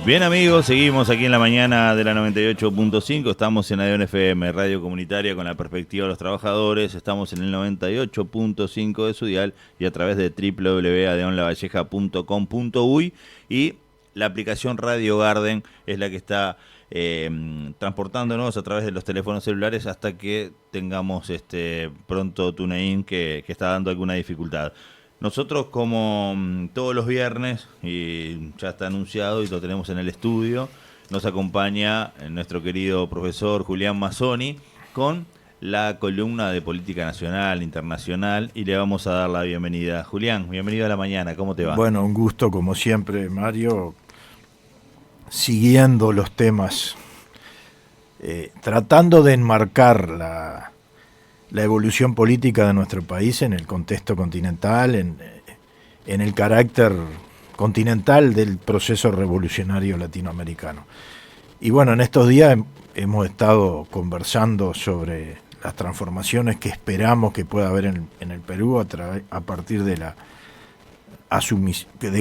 Bien amigos, seguimos aquí en la mañana de la 98.5, estamos en ADN FM, Radio Comunitaria con la perspectiva de los trabajadores, estamos en el 98.5 de su dial y a través de www.adeonlavalleja.com.uy y la aplicación Radio Garden es la que está transportándonos a través de los teléfonos celulares hasta que tengamos pronto TuneIn que está dando alguna dificultad. Nosotros, como todos los viernes, y ya está anunciado y lo tenemos en el estudio, nos acompaña nuestro querido profesor Julián Mazzoni con la columna de política nacional, internacional, y le vamos a dar la bienvenida. Julián, bienvenido a la mañana, ¿cómo te va? Bueno, un gusto como siempre, Mario, siguiendo los temas, tratando de enmarcar la evolución política de nuestro país en el contexto continental, en el carácter continental del proceso revolucionario latinoamericano. Y bueno, en estos días hemos estado conversando sobre las transformaciones que esperamos que pueda haber en el Perú a partir de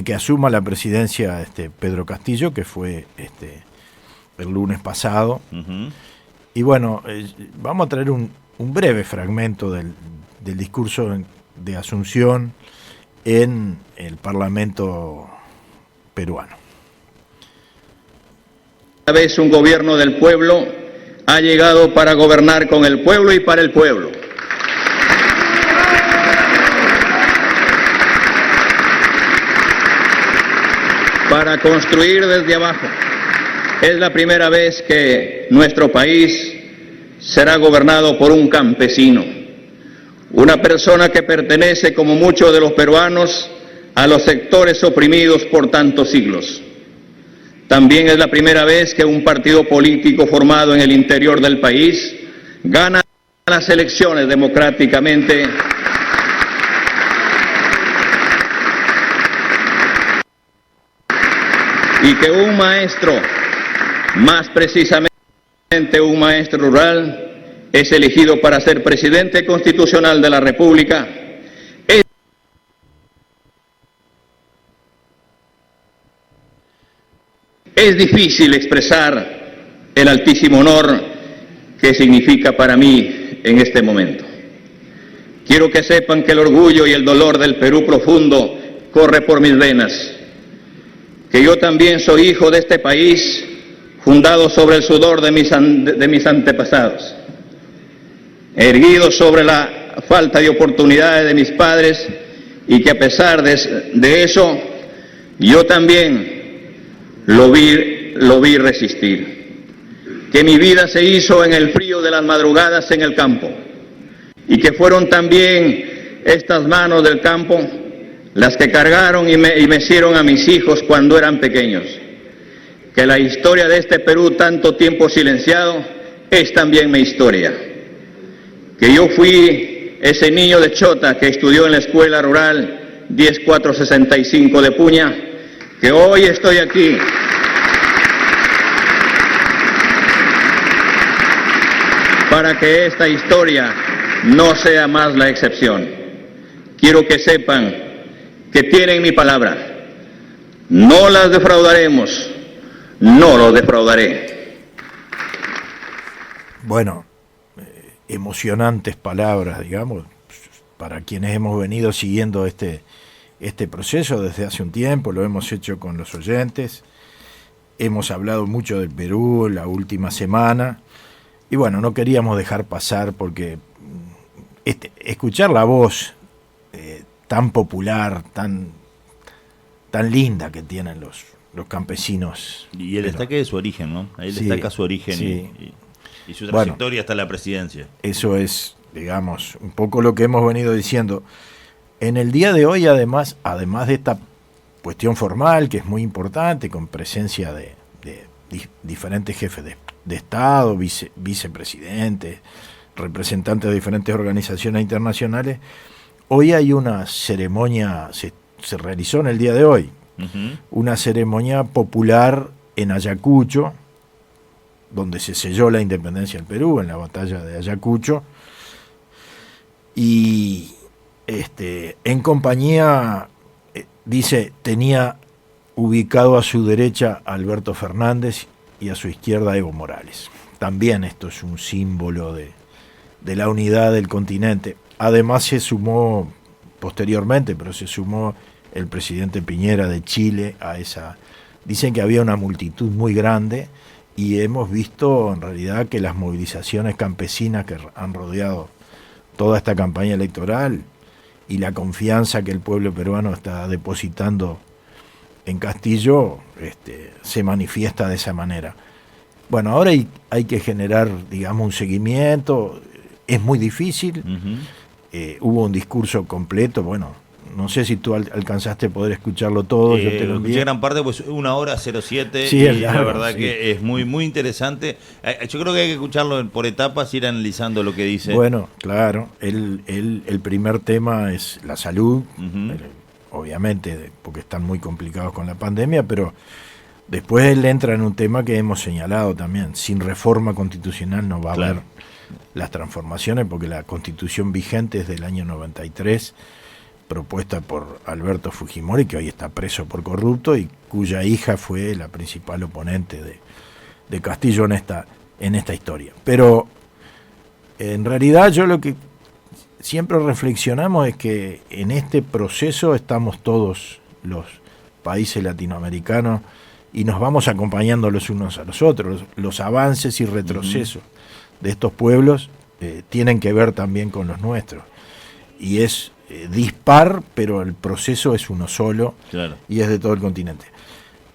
que asuma la presidencia Pedro Castillo, que fue el lunes pasado. Uh-huh. Y bueno, vamos a traer un breve fragmento del discurso de Asunción en el Parlamento peruano. Esta vez un gobierno del pueblo ha llegado para gobernar con el pueblo y para el pueblo. Para construir desde abajo. Es la primera vez que nuestro país será gobernado por un campesino, una persona que pertenece, como muchos de los peruanos, a los sectores oprimidos por tantos siglos. También es la primera vez que un partido político formado en el interior del país gana las elecciones democráticamente y que un maestro, más precisamente un maestro rural, es elegido para ser presidente constitucional de la República. Es difícil expresar el altísimo honor que significa para mí en este momento. Quiero que sepan que el orgullo y el dolor del Perú profundo corre por mis venas, que yo también soy hijo de este país, fundado sobre el sudor de mis antepasados, erguido sobre la falta de oportunidades de mis padres, y que a pesar de eso, yo también lo vi resistir. Que mi vida se hizo en el frío de las madrugadas en el campo, y que fueron también estas manos del campo las que cargaron y mecieron a mis hijos cuando eran pequeños. Que la historia de este Perú, tanto tiempo silenciado, es también mi historia. Que yo fui ese niño de Chota que estudió en la escuela rural 10465 de Puña, que hoy estoy aquí para que esta historia no sea más la excepción. Quiero que sepan que tienen mi palabra. No las defraudaremos. No lo defraudaré. Bueno, emocionantes palabras, digamos, para quienes hemos venido siguiendo este proceso desde hace un tiempo, lo hemos hecho con los oyentes, hemos hablado mucho del Perú la última semana, y bueno, no queríamos dejar pasar porque escuchar la voz tan popular, tan linda que tienen los campesinos. Y el destaque de su origen, ¿no? Ahí sí, destaca su origen sí. y su trayectoria hasta la presidencia. Eso es, digamos, un poco lo que hemos venido diciendo. En el día de hoy, además de esta cuestión formal, que es muy importante, con presencia de diferentes jefes de Estado, vicepresidentes, representantes de diferentes organizaciones internacionales, hoy hay una ceremonia, se realizó en el día de hoy, una ceremonia popular en Ayacucho, donde se selló la independencia del Perú, en la batalla de Ayacucho, y en compañía, dice, tenía ubicado a su derecha Alberto Fernández y a su izquierda Evo Morales. También esto es un símbolo de la unidad del continente. Además se sumó posteriormente, pero se sumó el presidente Piñera de Chile a esa. Dicen que había una multitud muy grande y hemos visto en realidad que las movilizaciones campesinas que han rodeado toda esta campaña electoral y la confianza que el pueblo peruano está depositando en Castillo se manifiesta de esa manera. Bueno, ahora hay que generar, digamos, un seguimiento. Es muy difícil. Hubo un discurso completo, bueno, no sé si tú alcanzaste a poder escucharlo todo, yo te lo envié. Escuché gran parte, pues 1:07, sí, y largo, la verdad sí. que es muy, muy interesante. Yo creo que hay que escucharlo por etapas, ir analizando lo que dice. Bueno, claro, el primer tema es la salud, obviamente, porque están muy complicados con la pandemia, pero después él entra en un tema que hemos señalado también. Sin reforma constitucional no va a haber las transformaciones, porque la constitución vigente es del año 93, propuesta por Alberto Fujimori, que hoy está preso por corrupto y cuya hija fue la principal oponente de Castillo en esta historia. Pero en realidad yo lo que siempre reflexionamos es que en este proceso estamos todos los países latinoamericanos y nos vamos acompañando los unos a los otros. Los avances y retrocesos de estos pueblos tienen que ver también con los nuestros. Y es dispar, pero el proceso es uno solo, claro, y es de todo el continente.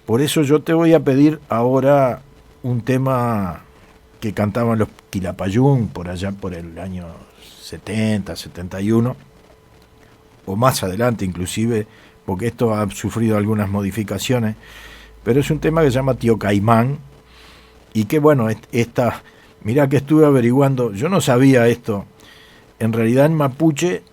Por eso yo te voy a pedir ahora un tema que cantaban los Quilapayún por allá por el año 70, 71, o más adelante inclusive, porque esto ha sufrido algunas modificaciones, pero es un tema que se llama Tío Caimán, y que bueno, mirá que estuve averiguando, yo no sabía esto, en realidad en mapuche,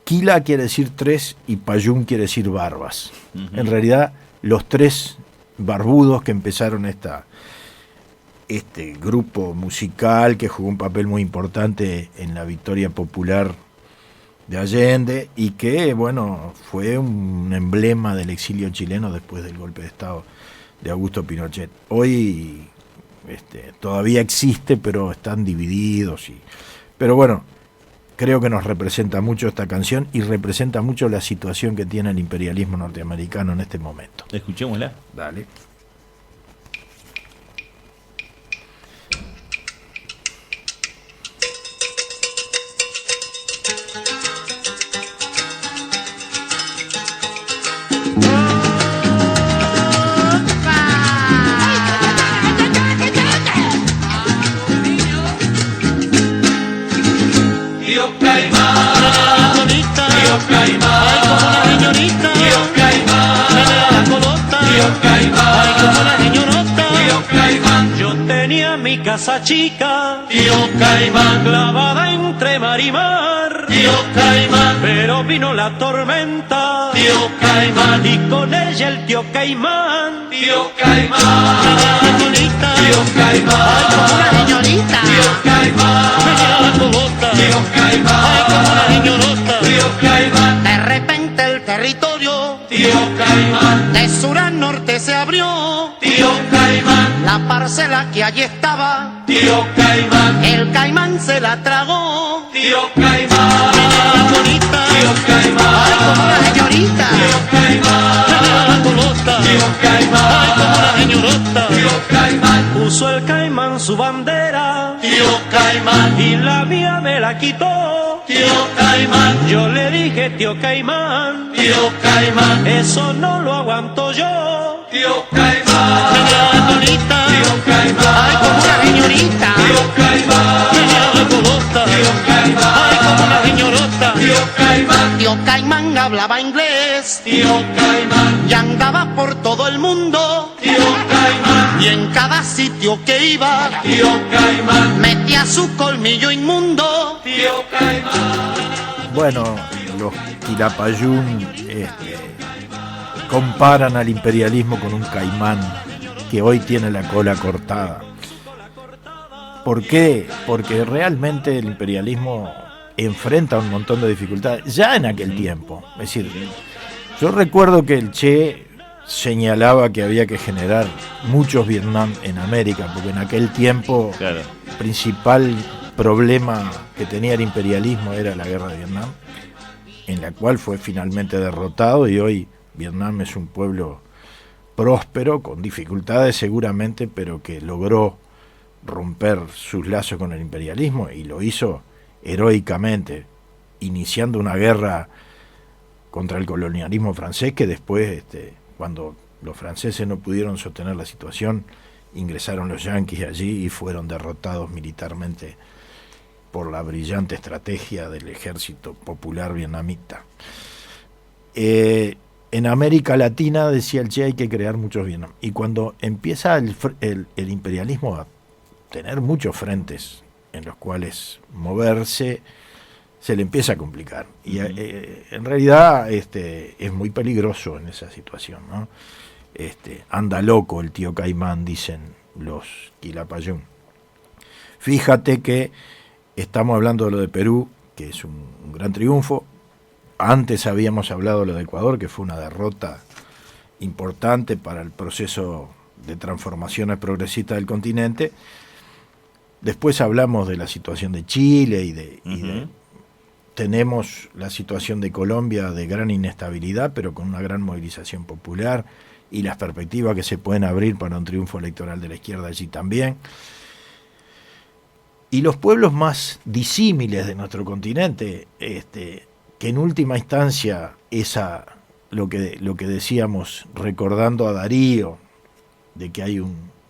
Quila quiere decir tres y Payún quiere decir barbas. En realidad, los tres barbudos que empezaron este grupo musical que jugó un papel muy importante en la victoria popular de Allende y que, bueno, fue un emblema del exilio chileno después del golpe de Estado de Augusto Pinochet. Hoy todavía existe, pero están divididos. Pero bueno, creo que nos representa mucho esta canción y representa mucho la situación que tiene el imperialismo norteamericano en este momento. Escuchémosla. Dale. Casa chica, tío Caimán, clavada entre mar y mar, tío Caimán, pero vino la tormenta, tío Caimán, y con ella el tío Caimán, tío Caimán, bonita, tío Caimán, ay como una señorita, tío Caimán, venía la colota, tío Caimán, ay como una señorota, tío Caimán, de repente el territorio, tío Caimán, de sur a norte se abrió, tío Caimán, la parcela que allí estaba, tío Caimán, el caimán se la tragó, tío Caimán, venía bonita, tío Caimán, ay como una señorita, tío Caimán, venía la colota, tío Caimán, ay como una señorota, tío Caimán, puso el caimán su bandera, tío Caimán, y la mía me la quitó, tío Caimán, yo le dije tío Caimán, eso no lo aguanto yo, tío Caimán, venía bonita, tío Caimán, ay como una señorita, tío Caimán, venía la colota, tío Caimán, ay como una señorota, tío Caimán hablaba inglés, tío Caimán, y andaba por todo el mundo, tío Caimán, y en cada sitio que iba, tío Caimán, metía su colmillo inmundo, tío Caimán. Bueno, los Quilapayún comparan al imperialismo con un caimán que hoy tiene la cola cortada. ¿Por qué? Porque realmente el imperialismo enfrenta un montón de dificultades, ya en aquel tiempo. Es decir, yo recuerdo que el Che señalaba que había que generar muchos Vietnam en América, porque en aquel tiempo Claro. el principal problema que tenía el imperialismo era la guerra de Vietnam, en la cual fue finalmente derrotado, y hoy Vietnam es un pueblo próspero, con dificultades seguramente, pero que logró romper sus lazos con el imperialismo, y lo hizo heroicamente, iniciando una guerra contra el colonialismo francés, que después, cuando los franceses no pudieron sostener la situación, ingresaron los yanquis allí y fueron derrotados militarmente por la brillante estrategia del ejército popular vietnamita. En América Latina, decía el Che, hay que crear muchos Vietnam. Y cuando empieza el imperialismo a tener muchos frentes en los cuales moverse, se le empieza a complicar. Y en realidad es muy peligroso en esa situación, ¿no? Anda loco el tío Caimán, dicen los Quilapayún. Fíjate que estamos hablando de lo de Perú, que es un gran triunfo. Antes habíamos hablado de lo de Ecuador, que fue una derrota importante para el proceso de transformaciones progresistas del continente. Después hablamos de la situación de Chile y tenemos la situación de Colombia de gran inestabilidad, pero con una gran movilización popular, y las perspectivas que se pueden abrir para un triunfo electoral de la izquierda allí también. Y los pueblos más disímiles de nuestro continente, que en última instancia lo que decíamos, recordando a Darío, de que hay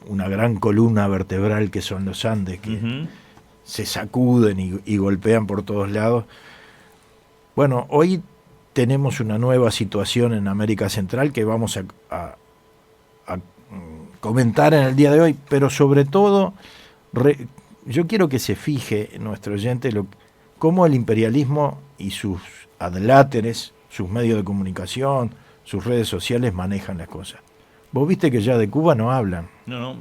una gran columna vertebral que son los Andes, que se sacuden y golpean por todos lados. Bueno, hoy tenemos una nueva situación en América Central que vamos a comentar en el día de hoy, pero sobre todo yo quiero que se fije nuestro oyente cómo el imperialismo y sus adláteres, sus medios de comunicación, sus redes sociales manejan las cosas. Vos viste que ya de Cuba no hablan. No.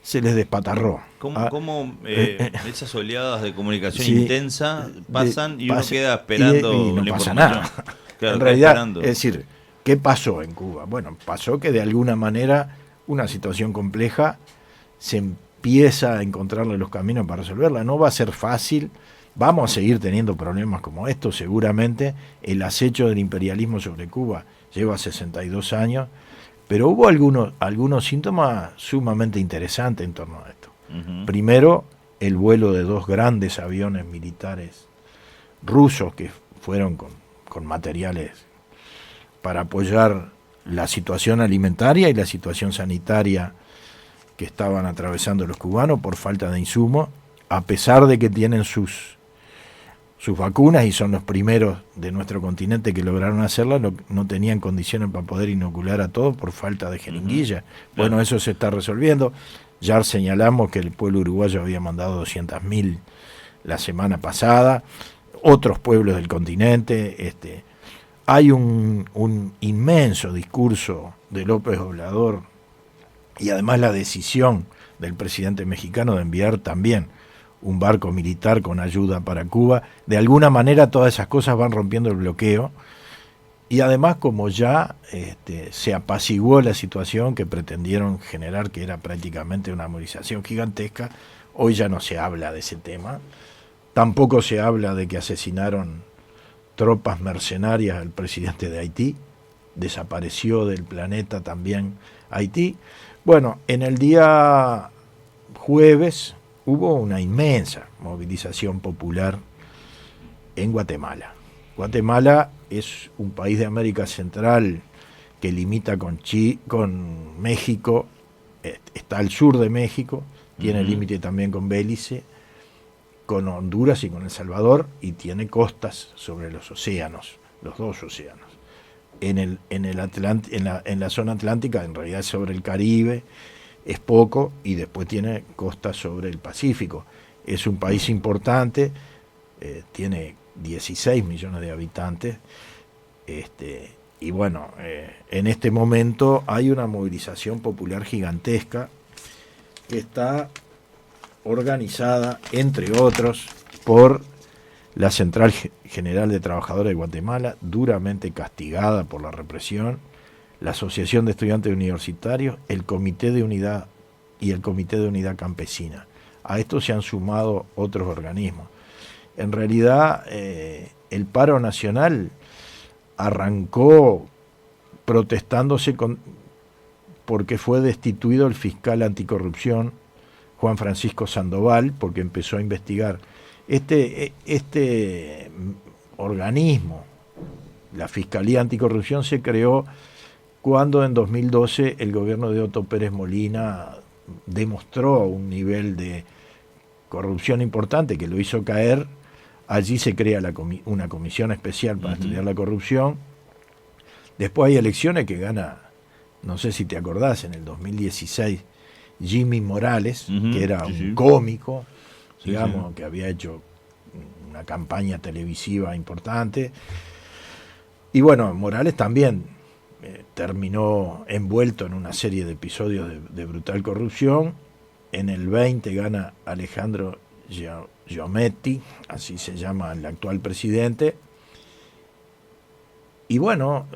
Se les despatarró. ¿Cómo esas oleadas de comunicación sí, intensa pasan y uno queda esperando y no la pasa información? nada. Claro, En realidad, esperando. es decir, ¿qué pasó en Cuba? Bueno, pasó que de alguna manera una situación compleja se empieza a encontrarle los caminos para resolverla. No va a ser fácil. Vamos a seguir teniendo problemas como estos, seguramente. El acecho del imperialismo sobre Cuba lleva 62 años, pero hubo algunos síntomas sumamente interesantes en torno a esto. Primero, el vuelo de 2 grandes aviones militares rusos que fueron con materiales para apoyar la situación alimentaria y la situación sanitaria que estaban atravesando los cubanos por falta de insumos, a pesar de que tienen sus vacunas y son los primeros de nuestro continente que lograron hacerlas, no tenían condiciones para poder inocular a todos por falta de jeringuilla. Bueno, eso se está resolviendo. Ya señalamos que el pueblo uruguayo había mandado 200.000 la semana pasada, otros pueblos del continente. Hay un inmenso discurso de López Obrador y además la decisión del presidente mexicano de enviar también un barco militar con ayuda para Cuba. De alguna manera todas esas cosas van rompiendo el bloqueo, y además como ya se apaciguó la situación que pretendieron generar, que era prácticamente una movilización gigantesca, hoy ya no se habla de ese tema. Tampoco se habla de que asesinaron tropas mercenarias al presidente de Haití, desapareció del planeta también Haití. Bueno, en el día jueves hubo una inmensa movilización popular en Guatemala. Guatemala es un país de América Central que limita con México, está al sur de México, tiene límite también con Belice, con Honduras y con El Salvador, y tiene costas sobre los océanos, los 2 océanos. En la zona atlántica, en realidad sobre el Caribe, es poco, y después tiene costas sobre el Pacífico. Es un país importante, tiene 16 millones de habitantes, y bueno, en este momento hay una movilización popular gigantesca que está organizada, entre otros, por la Central General de Trabajadores de Guatemala, duramente castigada por la represión, la Asociación de Estudiantes Universitarios, el Comité de Unidad y el Comité de Unidad Campesina. A esto se han sumado otros organismos. En realidad, el paro nacional arrancó protestándose porque fue destituido el fiscal anticorrupción Juan Francisco Sandoval, porque empezó a investigar. Este organismo, la Fiscalía Anticorrupción, se creó cuando en 2012 el gobierno de Otto Pérez Molina demostró un nivel de corrupción importante que lo hizo caer. Allí se crea una comisión especial para estudiar la corrupción. Después hay elecciones que gana, no sé si te acordás, en el 2016, Jimmy Morales, que era un cómico, digamos, que había hecho una campaña televisiva importante. Y bueno, Morales también terminó envuelto en una serie de episodios de brutal corrupción. En el 20 gana Alejandro Giommetti, así se llama el actual presidente. Y bueno,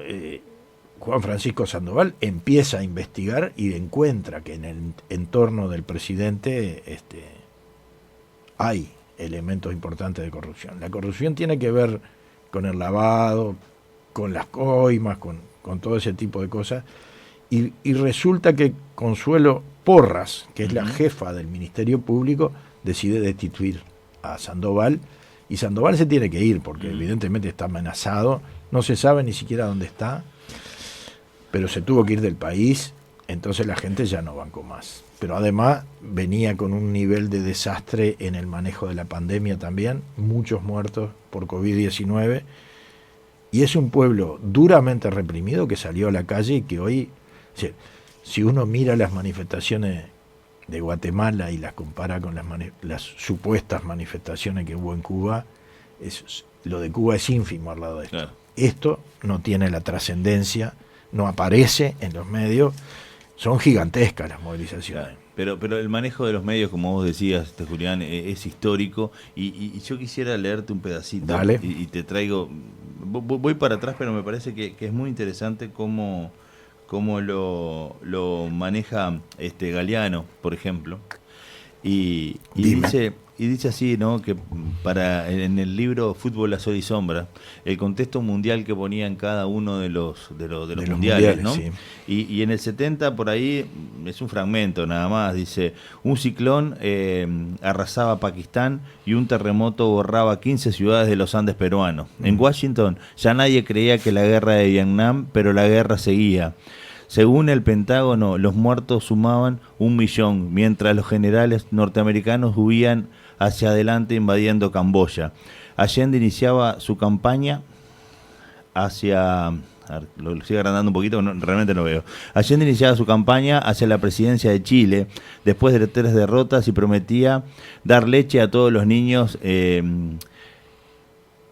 Juan Francisco Sandoval empieza a investigar y encuentra que en el entorno del presidente hay elementos importantes de corrupción. La corrupción tiene que ver con el lavado, con las coimas, con todo ese tipo de cosas. Y resulta que Consuelo Porras, que es la jefa del Ministerio Público, decide destituir a Sandoval, y Sandoval se tiene que ir porque evidentemente está amenazado, no se sabe ni siquiera dónde está, pero se tuvo que ir del país, entonces la gente ya no bancó más. Pero además venía con un nivel de desastre en el manejo de la pandemia también, muchos muertos por COVID-19, y es un pueblo duramente reprimido que salió a la calle y que hoy, si uno mira las manifestaciones de Guatemala y las compara con las supuestas manifestaciones que hubo en Cuba, lo de Cuba es ínfimo al lado de esto. Claro. Esto no tiene la trascendencia, no aparece en los medios, son gigantescas las movilizaciones. Claro. Pero el manejo de los medios, como vos decías, Julián, es histórico, y yo quisiera leerte un pedacito. Dale. Y te traigo, voy para atrás, pero me parece que es muy interesante cómo lo maneja Galeano, por ejemplo, y dice así, ¿no? Que en el libro Fútbol a Sol y Sombra, el contexto mundial que ponía en cada uno de los mundiales, ¿no? Sí. Y en el 70 por ahí es un fragmento nada más, dice: un ciclón arrasaba Pakistán y un terremoto borraba 15 ciudades de los Andes peruanos. En Washington ya nadie creía que la guerra de Vietnam, pero la guerra seguía. Según el Pentágono, los muertos sumaban 1 millón, mientras los generales norteamericanos huían hacia adelante invadiendo Camboya. Allende iniciaba su campaña hacia... Lo sigo agrandando un poquito, realmente no veo. Allende iniciaba su campaña hacia la presidencia de Chile, después de 3 derrotas, y prometía dar leche a todos los niños,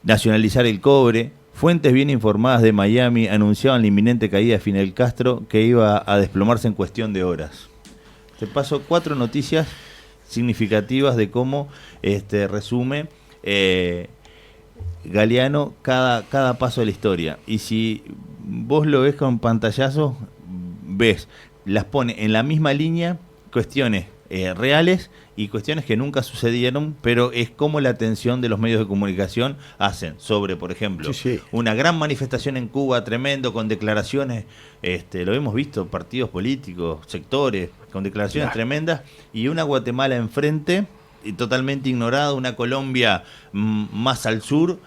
nacionalizar el cobre. Fuentes bien informadas de Miami anunciaban la inminente caída de Fidel Castro, que iba a desplomarse en cuestión de horas. Te paso 4 noticias significativas de cómo resume Galeano cada paso de la historia. Y si vos lo ves con pantallazo, las pone en la misma línea cuestiones reales y cuestiones que nunca sucedieron, pero es como la atención de los medios de comunicación hacen sobre, por ejemplo, una gran manifestación en Cuba, tremendo, con declaraciones, lo hemos visto, partidos políticos, sectores, con declaraciones tremendas, y una Guatemala enfrente, y totalmente ignorada, una Colombia más al sur,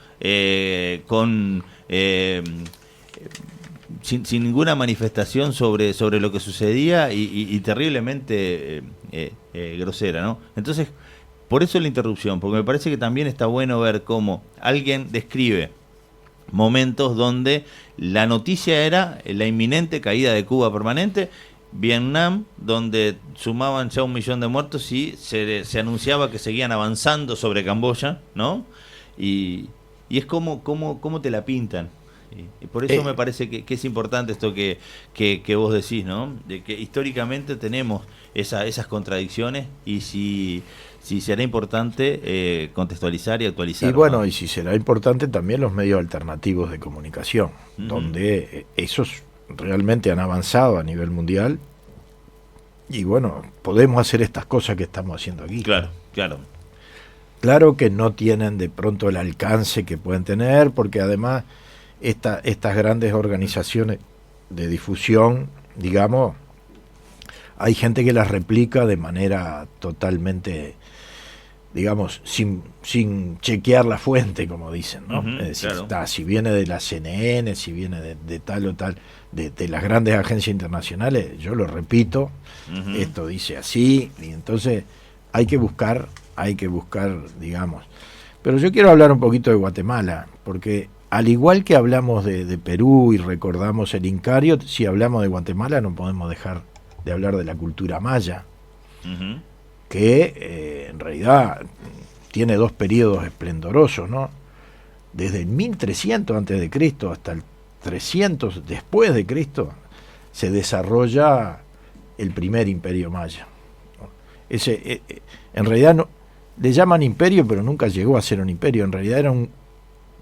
sin ninguna manifestación sobre lo que sucedía, y terriblemente grosera, ¿no? Entonces, por eso la interrupción, porque me parece que también está bueno ver cómo alguien describe momentos donde la noticia era la inminente caída de Cuba permanente, Vietnam, donde sumaban ya 1 millón de muertos y se anunciaba que seguían avanzando sobre Camboya, ¿no? Y es como te la pintan. Y por eso me parece que es importante esto que vos decís, ¿no? De que históricamente tenemos esas contradicciones, y si será importante contextualizar y actualizar. Y bueno, ¿no? Y si será importante también los medios alternativos de comunicación, donde esos realmente han avanzado a nivel mundial y bueno, podemos hacer estas cosas que estamos haciendo aquí. Claro, claro. Claro que no tienen de pronto el alcance que pueden tener, porque además estas grandes organizaciones de difusión, digamos, hay gente que las replica de manera totalmente, digamos, sin chequear la fuente, como dicen, ¿no? Uh-huh, es decir, claro. si viene de la CNN, si viene de tal o tal, de las grandes agencias internacionales, yo lo repito, Uh-huh. esto dice así, y entonces hay que buscar, digamos. Pero yo quiero hablar un poquito de Guatemala, porque al igual que hablamos de Perú y recordamos el Incario, si hablamos de Guatemala no podemos dejar de hablar de la cultura maya, Uh-huh. que en realidad tiene dos periodos esplendorosos, ¿no? Desde el 1300 antes de Cristo hasta el 300 después de Cristo se desarrolla el primer imperio maya. En realidad no, le llaman imperio, pero nunca llegó a ser un imperio. En realidad era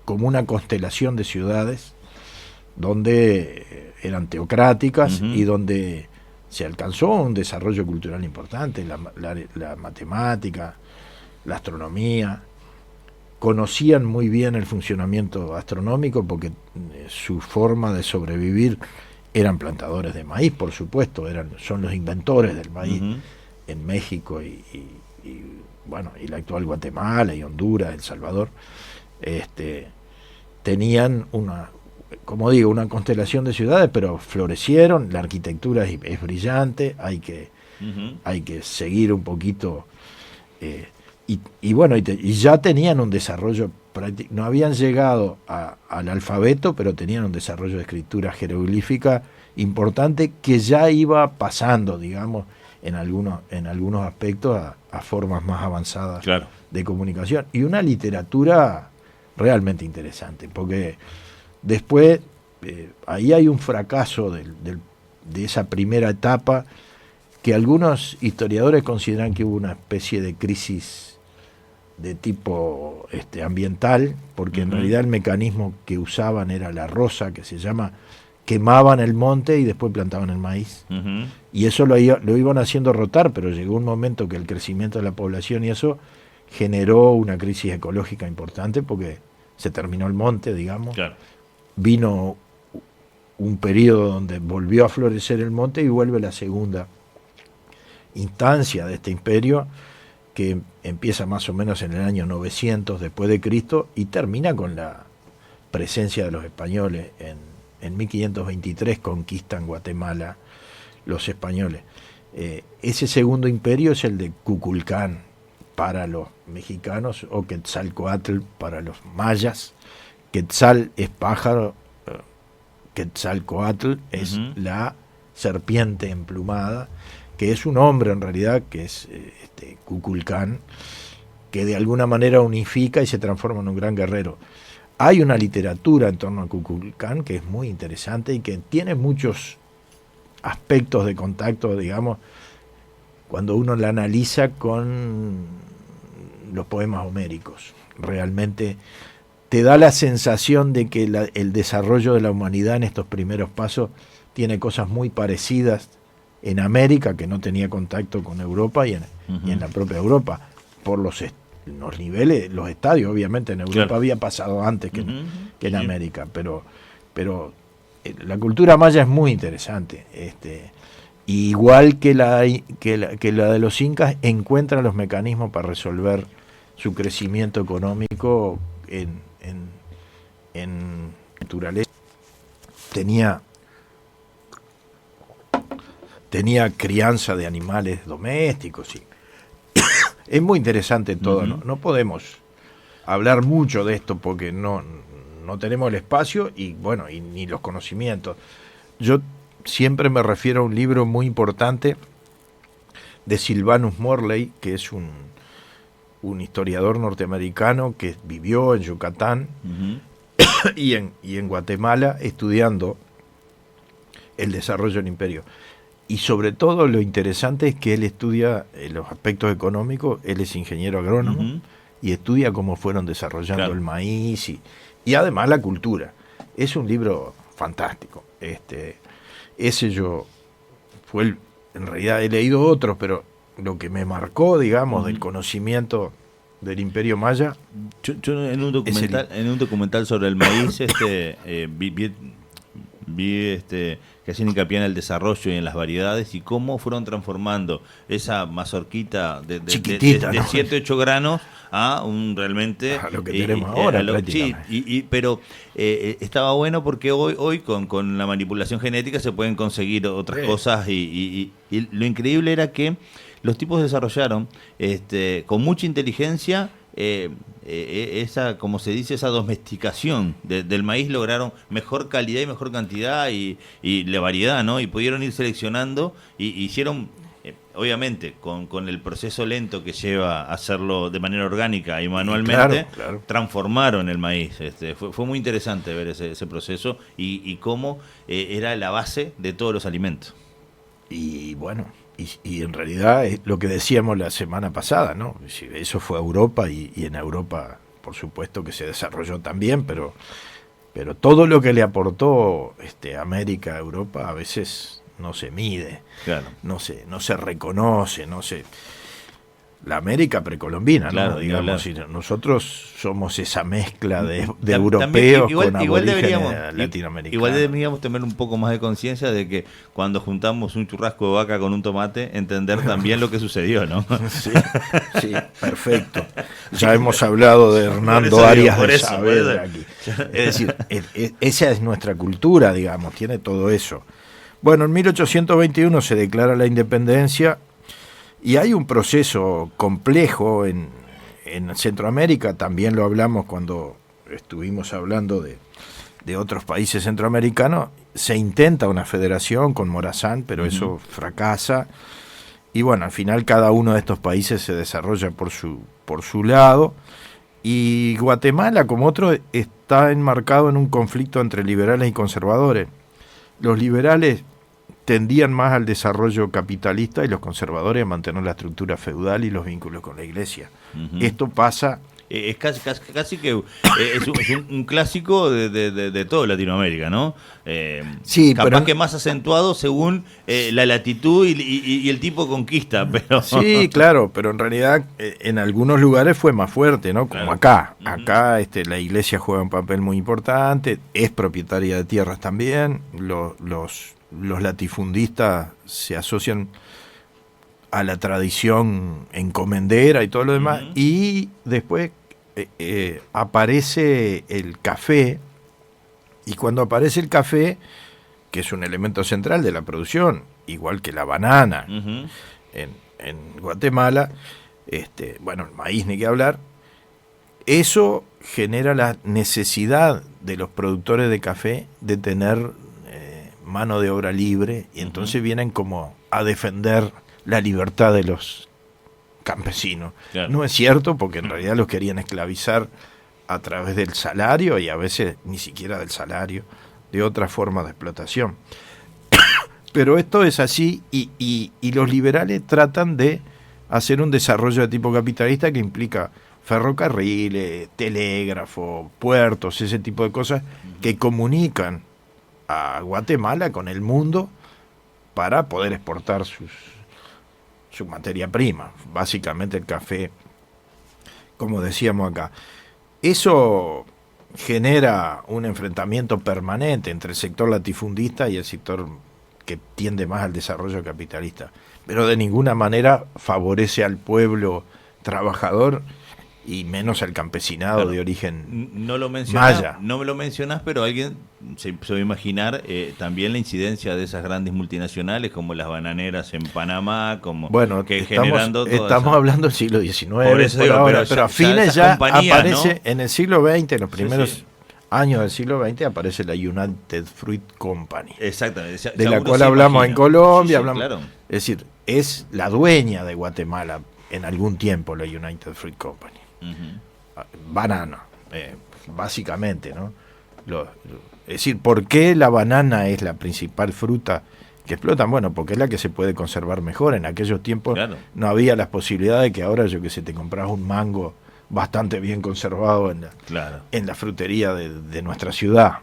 como una constelación de ciudades donde eran teocráticas, Uh-huh. y donde se alcanzó un desarrollo cultural importante, la matemática, la astronomía. Conocían muy bien el funcionamiento astronómico porque su forma de sobrevivir eran plantadores de maíz, por supuesto, son los inventores del maíz. Uh-huh. En México y bueno, y la actual Guatemala y Honduras, El Salvador, tenían como digo, una constelación de ciudades, pero florecieron, la arquitectura es brillante, hay que seguir un poquito, y bueno, y ya tenían un desarrollo práctico, no habían llegado al alfabeto, pero tenían un desarrollo de escritura jeroglífica importante que ya iba pasando, digamos, en algunos aspectos a formas más avanzadas, claro, de comunicación, y una literatura realmente interesante, porque después ahí hay un fracaso de esa primera etapa que algunos historiadores consideran que hubo una especie de crisis de tipo ambiental, porque en realidad el mecanismo que usaban era la roza, que se llama, quemaban el monte y después plantaban el maíz. Y eso lo iban haciendo rotar, pero llegó un momento que el crecimiento de la población y eso generó una crisis ecológica importante porque se terminó el monte, digamos. Claro. Vino un periodo donde volvió a florecer el monte y vuelve la segunda instancia de este imperio, que empieza más o menos en el año 900 después de Cristo y termina con la presencia de los españoles. En 1523 conquistan Guatemala los españoles. Ese segundo imperio es el de Kukulcán para los mexicanos, o Quetzalcoatl para los mayas. Quetzal es pájaro, Quetzalcoatl es la serpiente emplumada, que es un hombre en realidad, que es Kukulcán, que de alguna manera unifica y se transforma en un gran guerrero. Hay una literatura en torno a Kukulcán que es muy interesante y que tiene muchos aspectos de contacto, digamos, cuando uno la analiza con los poemas homéricos. Realmente te da la sensación de que el desarrollo de la humanidad en estos primeros pasos tiene cosas muy parecidas en América, que no tenía contacto con Europa, y en la propia Europa, por los niveles, los estadios. Obviamente en Europa, claro, había pasado antes que en América, pero la cultura maya es muy interesante. Igual que la de los incas, encuentra los mecanismos para resolver su crecimiento económico en naturaleza. Tenía crianza de animales domésticos y es muy interesante todo. No podemos hablar mucho de esto porque no tenemos el espacio y bueno, y ni los conocimientos. Yo siempre me refiero a un libro muy importante de Sylvanus Morley, que es un historiador norteamericano que vivió en Yucatán y en Guatemala estudiando el desarrollo del imperio. Y sobre todo lo interesante es que él estudia los aspectos económicos, él es ingeniero agrónomo y estudia cómo fueron desarrollando, claro, el maíz y además la cultura. Es un libro fantástico. ese en realidad he leído otros, pero lo que me marcó, digamos, del conocimiento del Imperio Maya. Yo en un documental sobre el maíz vi que hacían hincapié en el desarrollo y en las variedades y cómo fueron transformando esa mazorquita de 7-8 granos a realmente a lo que tenemos ahora. Pero estaba bueno porque hoy con la manipulación genética se pueden conseguir otras cosas y lo increíble era que los tipos desarrollaron con mucha inteligencia esa, como se dice, esa domesticación del maíz. Lograron mejor calidad y mejor cantidad y la variedad, ¿no? Y pudieron ir seleccionando y hicieron, obviamente, con el proceso lento que lleva a hacerlo de manera orgánica y manualmente, claro. Transformaron el maíz. Fue muy interesante ver ese proceso y cómo era la base de todos los alimentos. Y bueno, y en realidad es lo que decíamos la semana pasada, ¿no? Eso fue a Europa y en Europa, por supuesto que se desarrolló también, pero todo lo que le aportó América a Europa a veces no se mide, claro. no se reconoce, la América precolombina, claro, ¿no? Digamos, nosotros somos esa mezcla de También, europeos con igual aborígenes latinoamericanos. Igual deberíamos tener un poco más de conciencia de que cuando juntamos un churrasco de vaca con un tomate, entender también lo que sucedió, ¿no? Sí, perfecto. Ya hemos hablado de Hernando Arias de Saavedra aquí. Es decir, esa es nuestra cultura, digamos, tiene todo eso. Bueno, en 1821 se declara la independencia. Y hay un proceso complejo en Centroamérica, también lo hablamos cuando estuvimos hablando de otros países centroamericanos. Se intenta una federación con Morazán, pero eso fracasa. Y bueno, al final cada uno de estos países se desarrolla por su lado. Y Guatemala, como otro, está enmarcado en un conflicto entre liberales y conservadores. Los liberales tendían más al desarrollo capitalista y los conservadores a mantener la estructura feudal y los vínculos con la iglesia. Esto pasa... Es casi que es un clásico de toda Latinoamérica, ¿no? Sí, capaz pero... que más acentuado según la latitud y el tipo de conquista, pero... Sí, claro, pero en realidad en algunos lugares fue más fuerte, ¿no? Como acá. Acá la iglesia juega un papel muy importante, es propietaria de tierras también, los latifundistas se asocian a la tradición encomendera y todo lo demás, y después aparece el café, y cuando aparece el café, que es un elemento central de la producción, igual que la banana en Guatemala, bueno, el maíz ni que hablar, eso genera la necesidad de los productores de café de tener mano de obra libre, y entonces vienen como a defender la libertad de los campesinos. Claro. No es cierto, porque en realidad los querían esclavizar a través del salario, y a veces ni siquiera del salario, de otra forma de explotación. Pero esto es así, y los liberales tratan de hacer un desarrollo de tipo capitalista que implica ferrocarriles, telégrafo, puertos, ese tipo de cosas que comunican a Guatemala con el mundo para poder exportar su materia prima, básicamente el café, como decíamos acá. Eso genera un enfrentamiento permanente entre el sector latifundista y el sector que tiende más al desarrollo capitalista, pero de ninguna manera favorece al pueblo trabajador y menos al campesinado, claro, de origen maya. No me lo mencionás, pero alguien se va a imaginar también la incidencia de esas grandes multinacionales como las bananeras en Panamá, como bueno, que estamos hablando del siglo XIX, por eso digo, pero a fines ya aparece, ¿no? En el siglo XX, en los primeros años del siglo XX, aparece la United Fruit Company. Exactamente. De la cual hablamos en Colombia. Claro. Es decir, es la dueña de Guatemala en algún tiempo, la United Fruit Company. Banana, básicamente, ¿no? Es decir, ¿por qué la banana es la principal fruta que explotan? Bueno, porque es la que se puede conservar mejor. En aquellos tiempos, claro, no había las posibilidades que ahora, yo que sé, te compras un mango bastante bien conservado en la frutería de nuestra ciudad.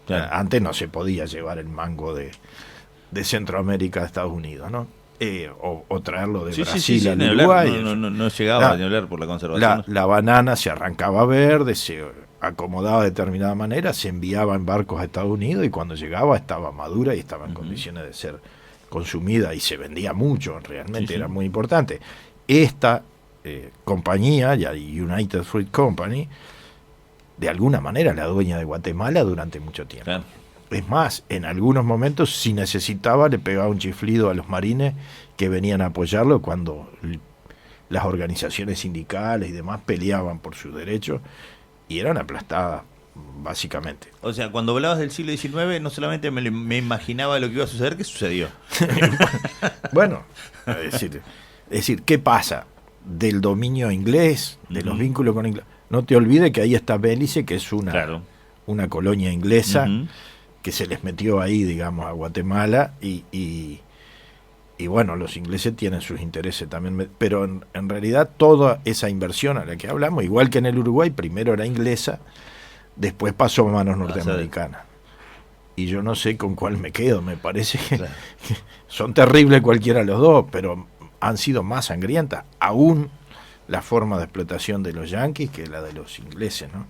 Claro. Antes no se podía llevar el mango de Centroamérica a Estados Unidos, ¿no? O traerlo de Brasil al ni Uruguay. hablar, no llegaba ni hablar por la conservación. La banana se arrancaba verde, se acomodaba de determinada manera, se enviaba en barcos a Estados Unidos y cuando llegaba estaba madura y estaba en condiciones de ser consumida y se vendía mucho, realmente era muy importante. Esta compañía, ya United Fruit Company, de alguna manera la dueña de Guatemala durante mucho tiempo. Claro. Es más, en algunos momentos, si necesitaba, le pegaba un chiflido a los marines que venían a apoyarlo cuando las organizaciones sindicales y demás peleaban por sus derechos y eran aplastadas, básicamente. O sea, cuando hablabas del siglo XIX, no solamente me imaginaba lo que iba a suceder, que sucedió. Bueno, es decir, ¿qué pasa? Del dominio inglés, de los vínculos con Inglaterra. No te olvides que ahí está Bélice, que es una colonia inglesa, que se les metió ahí, digamos, a Guatemala, y bueno, los ingleses tienen sus intereses también, pero en realidad toda esa inversión a la que hablamos, igual que en el Uruguay, primero era inglesa, después pasó a manos norteamericanas. Y yo no sé con cuál me quedo, me parece que son terribles cualquiera de los dos, pero han sido más sangrientas, aún la forma de explotación de los yanquis que la de los ingleses, ¿no?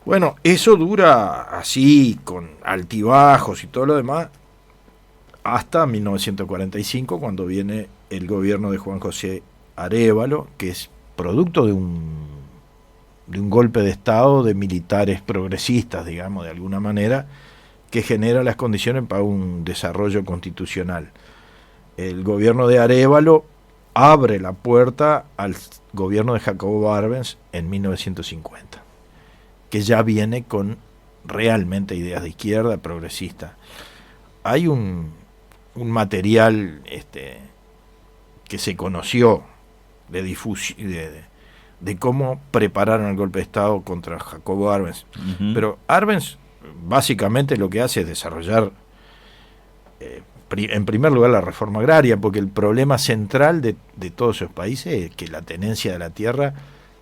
Bueno, eso dura así, con altibajos y todo lo demás, hasta 1945, cuando viene el gobierno de Juan José Arévalo, que es producto de un golpe de Estado de militares progresistas, digamos, de alguna manera, que genera las condiciones para un desarrollo constitucional. El gobierno de Arévalo abre la puerta al gobierno de Jacobo Arbenz en 1950, que ya viene con realmente ideas de izquierda, progresista. Hay un material que se conoció de cómo prepararon el golpe de Estado contra Jacobo Arbenz. Pero Arbenz básicamente lo que hace es desarrollar en primer lugar la reforma agraria, porque el problema central de todos esos países es que la tenencia de la tierra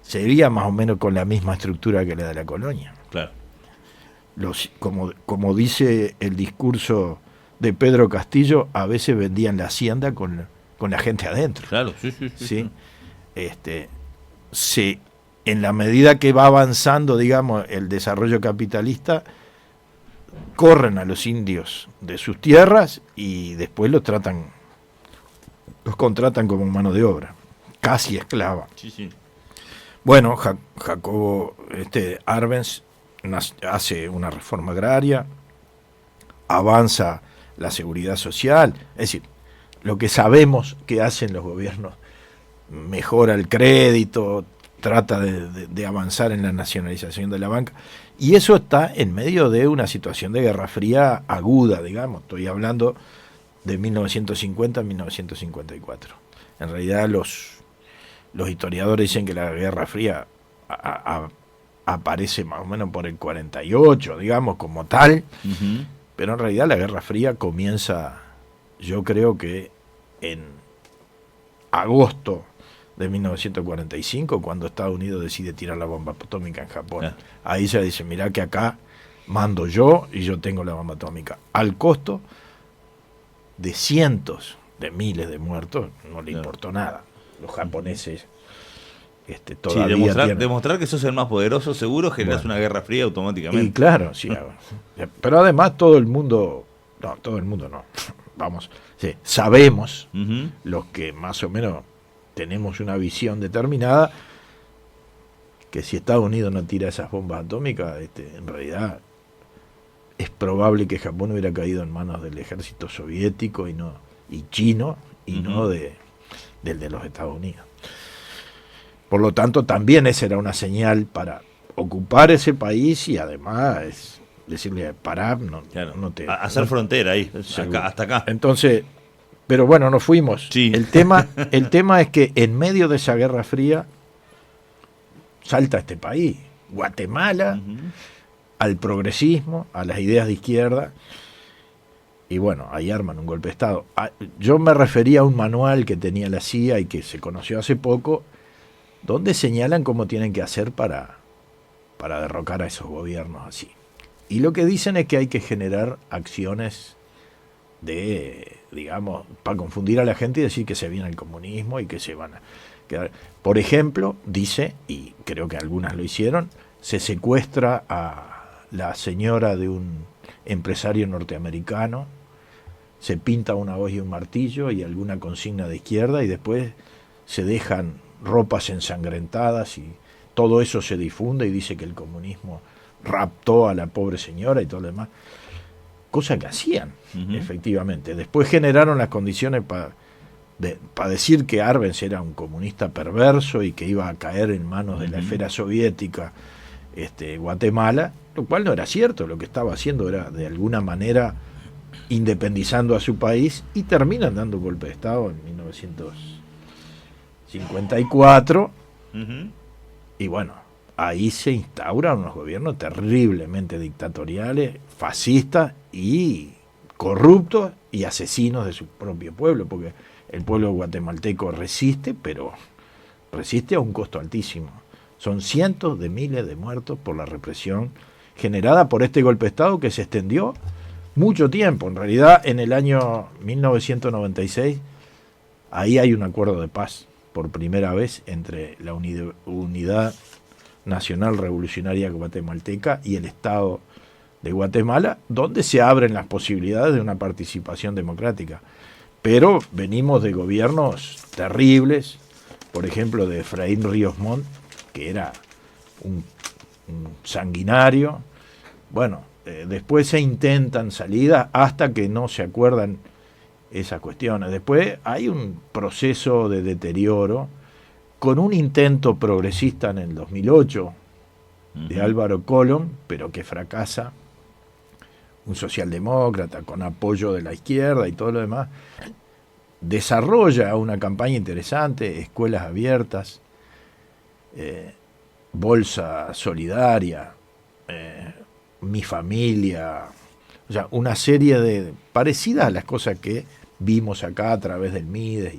sería más o menos con la misma estructura que la de la colonia. Claro. Como dice el discurso de Pedro Castillo, a veces vendían la hacienda con la gente adentro. Claro, sí. En la medida que va avanzando, digamos, el desarrollo capitalista, corren a los indios de sus tierras y después los contratan como mano de obra, casi esclava. Sí. Bueno, Jacobo Arbenz hace una reforma agraria, avanza la seguridad social, es decir, lo que sabemos que hacen los gobiernos, mejora el crédito, trata de avanzar en la nacionalización de la banca, y eso está en medio de una situación de Guerra Fría aguda, digamos. Estoy hablando de 1950 a 1954. En realidad los historiadores dicen que la Guerra Fría aparece más o menos por el 48, digamos, como tal, pero en realidad la Guerra Fría comienza, yo creo que en agosto de 1945, cuando Estados Unidos decide tirar la bomba atómica en Japón. Ahí se dice, mirá que acá mando yo y yo tengo la bomba atómica. Al costo de cientos de miles de muertos, no le importó nada. Los japoneses todavía demostrar que sos el más poderoso, seguro generas una guerra fría automáticamente. Y claro, sí. Pero además todo el mundo no, vamos, sí, sabemos, los que más o menos tenemos una visión determinada, que si Estados Unidos no tira esas bombas atómicas, en realidad es probable que Japón hubiera caído en manos del ejército soviético y chino, y no del de los Estados Unidos. Por lo tanto, también esa era una señal para ocupar ese país y además decirle, pará, no te... Hacer frontera ahí, hasta acá. Entonces, pero bueno, nos fuimos. Sí. El tema es que en medio de esa Guerra Fría salta este país, Guatemala, al progresismo, a las ideas de izquierda, y bueno, ahí arman un golpe de Estado. Yo me refería a un manual que tenía la CIA y que se conoció hace poco, donde señalan cómo tienen que hacer para derrocar a esos gobiernos así. Y lo que dicen es que hay que generar acciones de, digamos, para confundir a la gente y decir que se viene el comunismo y que se van a quedar. Por ejemplo, dice, y creo que algunas lo hicieron, se secuestra a la señora de un empresario norteamericano, se pinta una hoz y un martillo y alguna consigna de izquierda y después se dejan ropas ensangrentadas y todo eso se difunde y dice que el comunismo raptó a la pobre señora y todo lo demás. Cosa que hacían, efectivamente. Después generaron las condiciones para decir que Arbenz era un comunista perverso y que iba a caer en manos de la esfera soviética Guatemala, lo cual no era cierto. Lo que estaba haciendo era, de alguna manera, independizando a su país, y terminan dando golpe de Estado en 1954. Y bueno, ahí se instauran unos gobiernos terriblemente dictatoriales, fascistas y corruptos y asesinos de su propio pueblo, porque el pueblo guatemalteco resiste, pero resiste a un costo altísimo. Son cientos de miles de muertos por la represión generada por este golpe de Estado que se extendió mucho tiempo. En realidad, en el año 1996, ahí hay un acuerdo de paz por primera vez entre la Unidad Nacional Revolucionaria Guatemalteca y el Estado de Guatemala, donde se abren las posibilidades de una participación democrática. Pero venimos de gobiernos terribles, por ejemplo de Efraín Ríos Montt, que era un sanguinario. Bueno, después se intentan salidas hasta que no se acuerdan esas cuestiones. Después hay un proceso de deterioro con un intento progresista en el 2008 de Álvaro Colom, pero que fracasa, un socialdemócrata con apoyo de la izquierda y todo lo demás. Desarrolla una campaña interesante, escuelas abiertas, bolsa solidaria, mi familia, o sea, una serie de parecidas a las cosas que vimos acá a través del Mides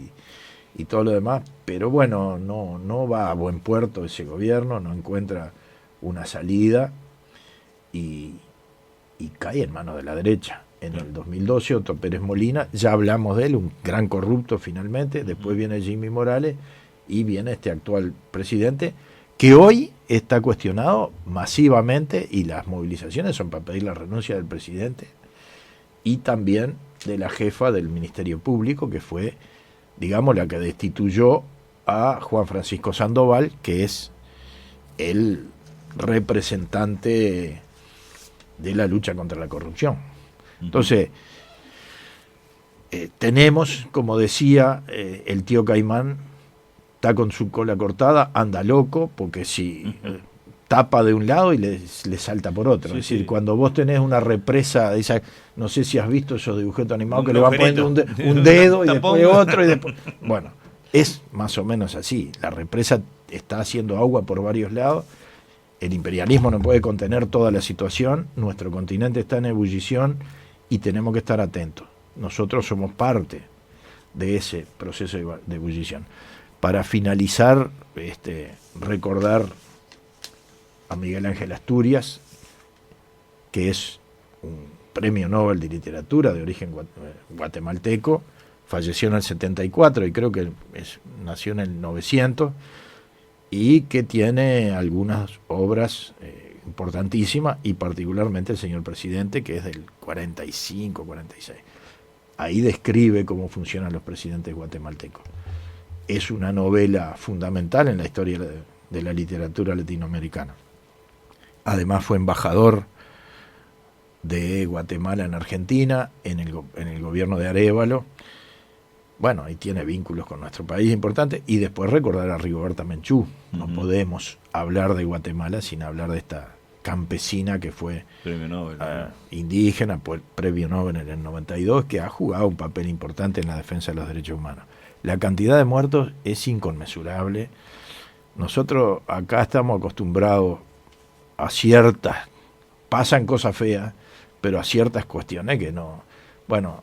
y todo lo demás, pero bueno, no va a buen puerto ese gobierno, no encuentra una salida y cae en manos de la derecha. En el 2012 Otto Pérez Molina, ya hablamos de él, un gran corrupto finalmente, después viene Jimmy Morales y viene este actual presidente que hoy está cuestionado masivamente y las movilizaciones son para pedir la renuncia del presidente y también de la jefa del Ministerio Público, que fue, digamos, la que destituyó a Juan Francisco Sandoval, que es el representante de la lucha contra la corrupción. Entonces, tenemos, como decía el tío Caimán, está con su cola cortada, anda loco, porque si tapa de un lado y le salta por otro. Sí, es decir, cuando vos tenés una represa de esa, no sé si has visto esos dibujitos animados que le van poniendo un dedo y después otro y después. Bueno, es más o menos así. La represa está haciendo agua por varios lados. El imperialismo no puede contener toda la situación. Nuestro continente está en ebullición y tenemos que estar atentos. Nosotros somos parte de ese proceso de ebullición. Para finalizar, recordar a Miguel Ángel Asturias, que es un premio Nobel de literatura de origen guatemalteco, falleció en el 74 y creo que nació en el 900, y que tiene algunas obras importantísimas, y particularmente El señor presidente, que es del 45, 46. Ahí describe cómo funcionan los presidentes guatemaltecos. Es una novela fundamental en la historia de la literatura latinoamericana. Además fue embajador de Guatemala en Argentina, en el gobierno de Arévalo. Bueno, y tiene vínculos con nuestro país importantes. Y después recordar a Rigoberta Menchú. No podemos hablar de Guatemala sin hablar de esta campesina que fue Premio Nobel, indígena, premio Nobel en el 92, que ha jugado un papel importante en la defensa de los derechos humanos. La cantidad de muertos es inconmensurable. Nosotros acá estamos acostumbrados a ciertas, pasan cosas feas, pero a ciertas cuestiones que no. Bueno,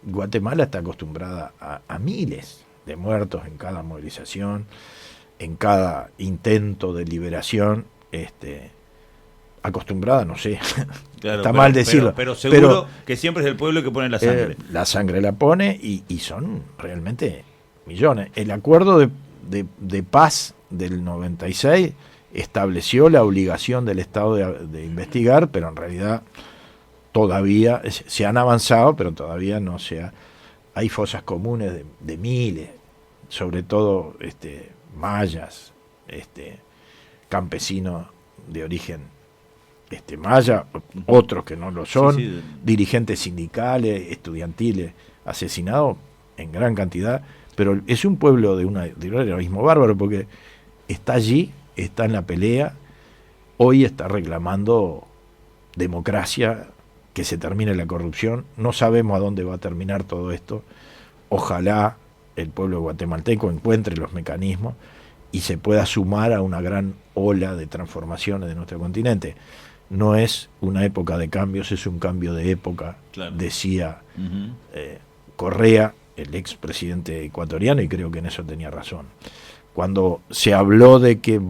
Guatemala está acostumbrada a miles de muertos en cada movilización, en cada intento de liberación. acostumbrada, no sé, Claro, está mal decirlo. Pero seguro que siempre es el pueblo que pone la sangre. La sangre la pone y son realmente millones. El acuerdo de paz del 96 estableció la obligación del Estado de investigar, pero en realidad todavía se han avanzado, pero todavía no se ha... Hay fosas comunes de miles, sobre todo mayas, campesinos de origen maya, otros que no lo son, Sí. dirigentes sindicales, estudiantiles, asesinados en gran cantidad, pero es un pueblo de un heroísmo bárbaro, porque está allí, está en la pelea, hoy está reclamando democracia, que se termine la corrupción. No sabemos a dónde va a terminar todo esto. Ojalá el pueblo guatemalteco encuentre los mecanismos y se pueda sumar a una gran ola de transformaciones de nuestro continente. No es una época de cambios, es un cambio de época, claro. Decía Correa, el expresidente ecuatoriano, y creo que en eso tenía razón. Cuando se habló de que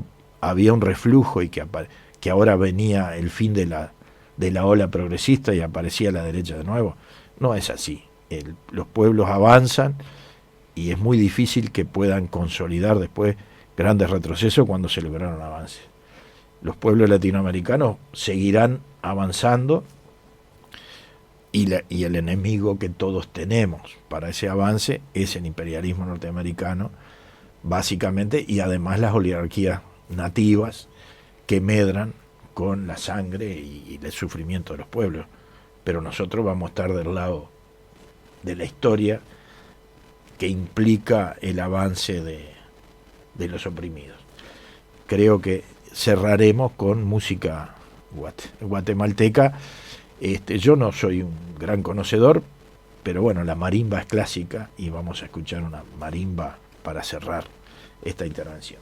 había un reflujo y que ahora venía el fin de la ola progresista y aparecía la derecha de nuevo, no es así. Los pueblos avanzan y es muy difícil que puedan consolidar después grandes retrocesos cuando se lograron avances. Los pueblos latinoamericanos seguirán avanzando y el enemigo que todos tenemos para ese avance es el imperialismo norteamericano, básicamente, y además las oligarquías nativas que medran con la sangre y el sufrimiento de los pueblos. Pero nosotros vamos a estar del lado de la historia que implica el avance de los oprimidos. Creo que cerraremos con música guatemalteca. Yo no soy un gran conocedor, pero bueno, la marimba es clásica y vamos a escuchar una marimba para cerrar esta intervención.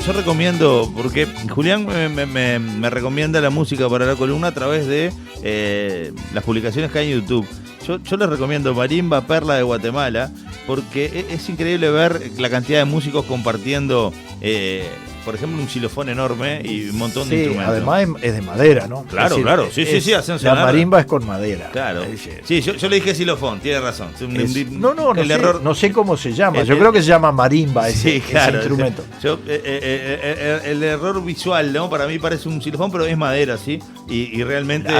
Yo recomiendo, porque Julián me recomienda la música para la columna a través de las publicaciones que hay en YouTube. Yo les recomiendo Marimba Perla de Guatemala, porque es increíble ver la cantidad de músicos compartiendo, por ejemplo, un xilofón enorme y un montón de instrumentos. Además es de madera, ¿no? Claro, es decir, claro, sí, hacen sonar. La marimba es con madera. Claro. Sí, yo le dije xilofón, tiene razón. No sé cómo se llama. Yo creo que se llama marimba ese instrumento. El error visual, ¿no? Para mí parece un xilofón, pero es madera, ¿sí? Y realmente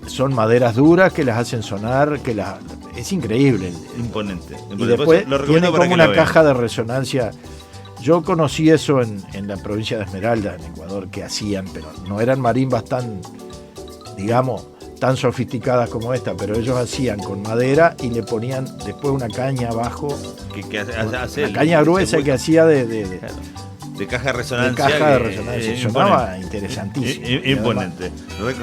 son maderas duras que las hacen sonar, es increíble. Imponente. Y después tiene como una caja de resonancia. Yo conocí eso en la provincia de Esmeralda, en Ecuador, que hacían, pero no eran marimbas tan, digamos, tan sofisticadas como esta, pero ellos hacían con madera y le ponían después una caña abajo, una caña gruesa que hacía de caja de resonancia. De caja de resonancia. Sonaba interesantísimo. Imponente.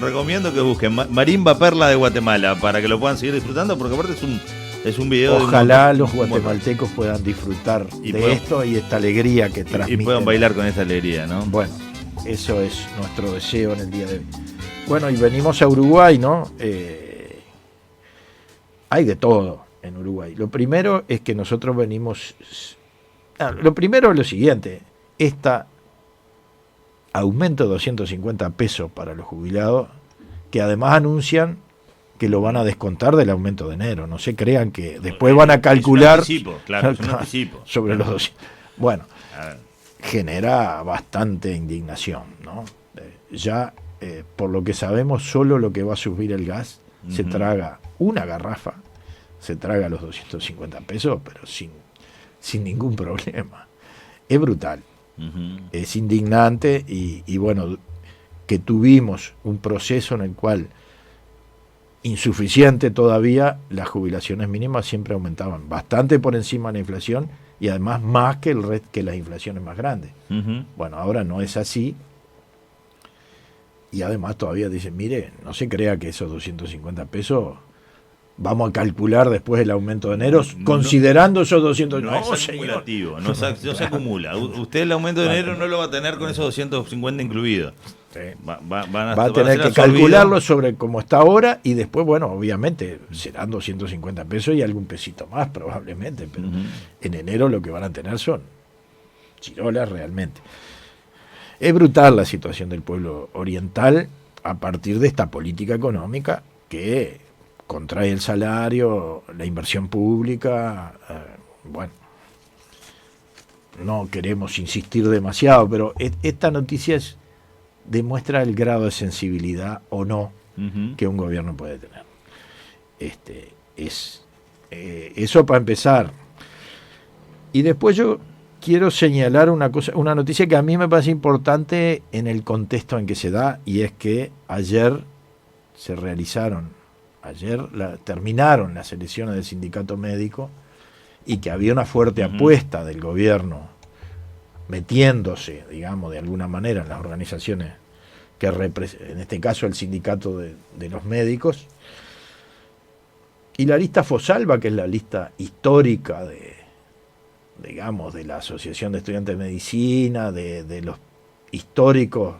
Recomiendo que busquen Marimba Perla de Guatemala para que lo puedan seguir disfrutando, porque aparte es un video. Ojalá los guatemaltecos puedan disfrutar de esto y esta alegría que transmiten. Y puedan bailar con esta alegría, ¿no? Bueno, eso es nuestro deseo en el día de hoy. Bueno, y venimos a Uruguay, ¿no? Hay de todo en Uruguay. Lo primero es que nosotros venimos... lo primero es lo siguiente. Aumento de 250 pesos para los jubilados, que además anuncian que lo van a descontar del aumento de enero. No se crean que después van a calcular es un anticipo. Sobre los 200. Bueno, genera bastante indignación, ¿no? Por lo que sabemos, solo lo que va a subir el gas se traga una garrafa, se traga los 250 pesos, pero sin ningún problema. Es brutal. Es indignante y bueno, que tuvimos un proceso en el cual, insuficiente todavía, las jubilaciones mínimas siempre aumentaban bastante por encima de la inflación y además más que las inflaciones más grandes. Bueno, ahora no es así y además todavía dicen, mire, no se crea que esos 250 pesos vamos a calcular después el aumento de enero, considerando esos 200. No, es acumulativo, no se acumula. Usted el aumento de enero no lo va a tener con esos 250 incluidos. Sí. Va a tener que calcularlo sobre cómo está ahora y después, bueno, obviamente serán 250 pesos y algún pesito más probablemente, pero en enero lo que van a tener son chirolas realmente. Es brutal la situación del pueblo oriental a partir de esta política económica que contrae el salario, la inversión pública, bueno, no queremos insistir demasiado, pero esta noticia demuestra el grado de sensibilidad o no que un gobierno puede tener. Eso para empezar. Y después yo quiero señalar una noticia que a mí me parece importante en el contexto en que se da, y es que ayer terminaron las elecciones del sindicato médico y que había una fuerte apuesta del gobierno metiéndose, digamos, de alguna manera en las organizaciones que en este caso el sindicato de los médicos, y la lista Fosalva, que es la lista histórica de la Asociación de Estudiantes de Medicina, de los históricos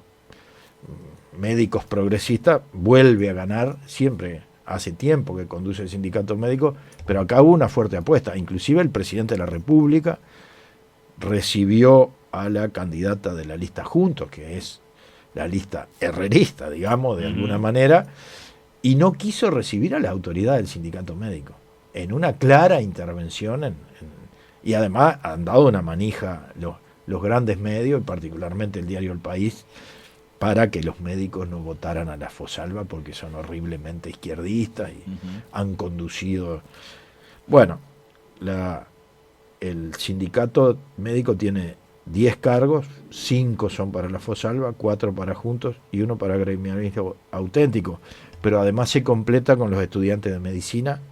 médicos progresistas, vuelve a ganar. Siempre hace tiempo que conduce el sindicato médico, pero acá hubo una fuerte apuesta. Inclusive el presidente de la República recibió a la candidata de la lista Juntos, que es la lista herrerista, digamos, de alguna manera, y no quiso recibir a la autoridad del sindicato médico, en una clara intervención y además han dado una manija los grandes medios, y particularmente el diario El País, para que los médicos no votaran a la Fosalva porque son horriblemente izquierdistas y han conducido. Bueno, el sindicato médico tiene 10 cargos, 5 son para la Fosalva, 4 para Juntos y 1 para Gremialismo Auténtico, pero además se completa con los estudiantes de medicina,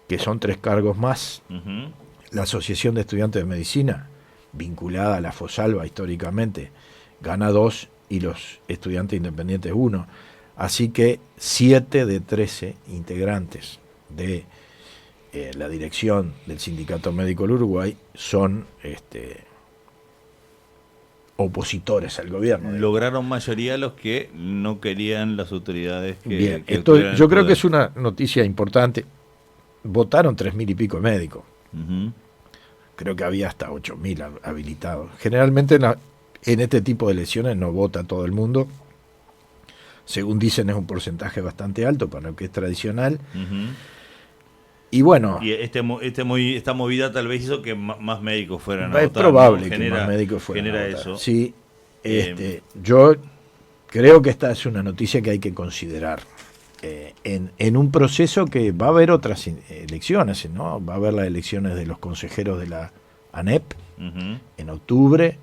que son 3 cargos más. La Asociación de Estudiantes de Medicina, vinculada a la Fosalva históricamente, gana 2 y los estudiantes independientes 1. Así que 7 de 13 integrantes de la dirección del Sindicato Médico del Uruguay son opositores al gobierno. Lograron mayoría los que no querían las autoridades que... Bien, yo creo que es una noticia importante. Votaron 3.000 y pico de médicos. Creo que había hasta 8.000 habilitados. Generalmente en este tipo de elecciones no vota todo el mundo. Según dicen, es un porcentaje bastante alto para lo que es tradicional. Y bueno... Y esta movida tal vez hizo que más médicos fueran a votar. Es probable que más médicos fueran a votar. Eso. Sí, yo creo que esta es una noticia que hay que considerar. En un proceso que va a haber otras elecciones, ¿no? Va a haber las elecciones de los consejeros de la ANEP en octubre,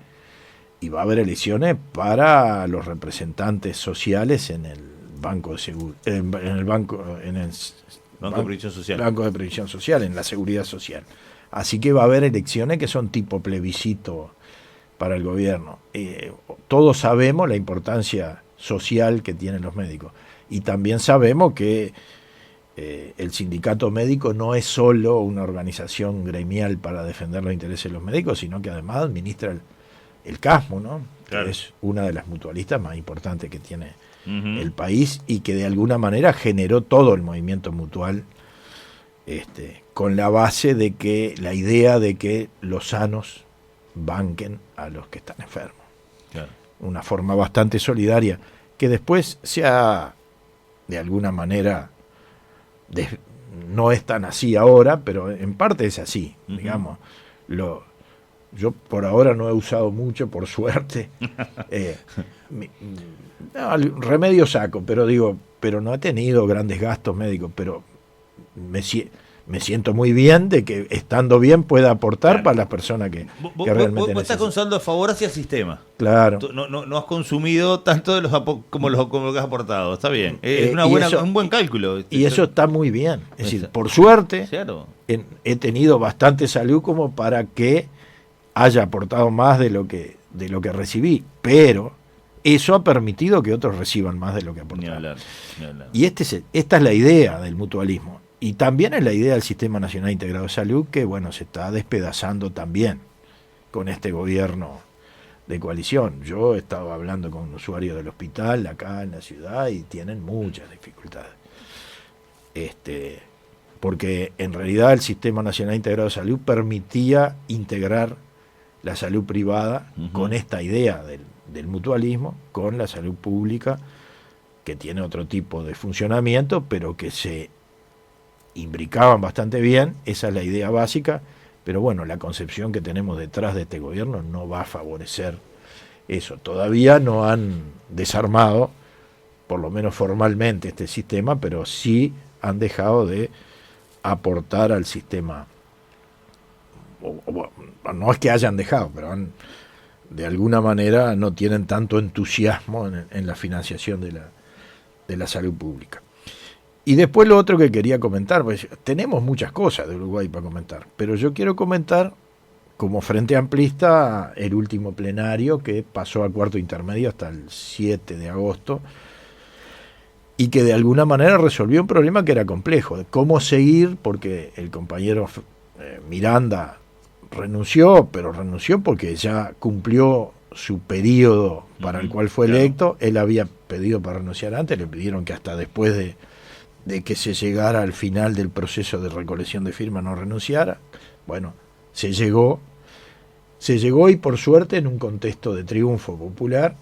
y va a haber elecciones para los representantes sociales en el Banco de Banco de Previsión Social. Banco de Previsión Social, en la Seguridad Social. Así que va a haber elecciones que son tipo plebiscito para el gobierno. Todos sabemos la importancia social que tienen los médicos. Y también sabemos que el sindicato médico no es solo una organización gremial para defender los intereses de los médicos, sino que además administra el CASMU, ¿no? Claro. Que es una de las mutualistas más importantes que tiene el país y que de alguna manera generó todo el movimiento mutual, con la base de que la idea de que los sanos banquen a los que están enfermos. Claro. Una forma bastante solidaria que después se ha de alguna manera no es tan así ahora, pero en parte es así, digamos. Yo por ahora no he usado mucho, por suerte. Remedio saco, pero no he tenido grandes gastos médicos, pero me siento muy bien de que estando bien pueda aportar para las personas que realmente vos estás necesitan. con saldo a favor hacia el sistema. Claro. No has consumido tanto de los como lo que has aportado. Está bien. Es un buen cálculo. Y eso está muy bien. Es decir, por suerte, claro, he tenido bastante salud como para que haya aportado más de lo que recibí. Pero eso ha permitido que otros reciban más de lo que aportaron. Ni hablar. Y esta es la idea del mutualismo. Y también es la idea del Sistema Nacional Integrado de Salud, que bueno, se está despedazando también con este gobierno de coalición. Yo estaba hablando con un usuario del hospital acá en la ciudad y tienen muchas dificultades. Porque en realidad el Sistema Nacional Integrado de Salud permitía integrar la salud privada con esta idea del mutualismo, con la salud pública, que tiene otro tipo de funcionamiento, pero que se imbricaban bastante bien. Esa es la idea básica, pero bueno, la concepción que tenemos detrás de este gobierno no va a favorecer eso. Todavía no han desarmado, por lo menos formalmente, este sistema, pero sí han dejado de aportar al sistema. No es que hayan dejado, pero de alguna manera no tienen tanto entusiasmo en la financiación de la salud pública. Y después lo otro que quería comentar, pues tenemos muchas cosas de Uruguay para comentar, pero yo quiero comentar como Frente Amplista el último plenario que pasó a cuarto intermedio hasta el 7 de agosto y que de alguna manera resolvió un problema que era complejo, de cómo seguir, porque el compañero Miranda renunció, pero renunció porque ya cumplió su periodo para el cual fue electo. Él había pedido para renunciar antes, le pidieron que hasta después de que se llegara al final del proceso de recolección de firmas no renunciara. Bueno, se llegó y por suerte en un contexto de triunfo popular,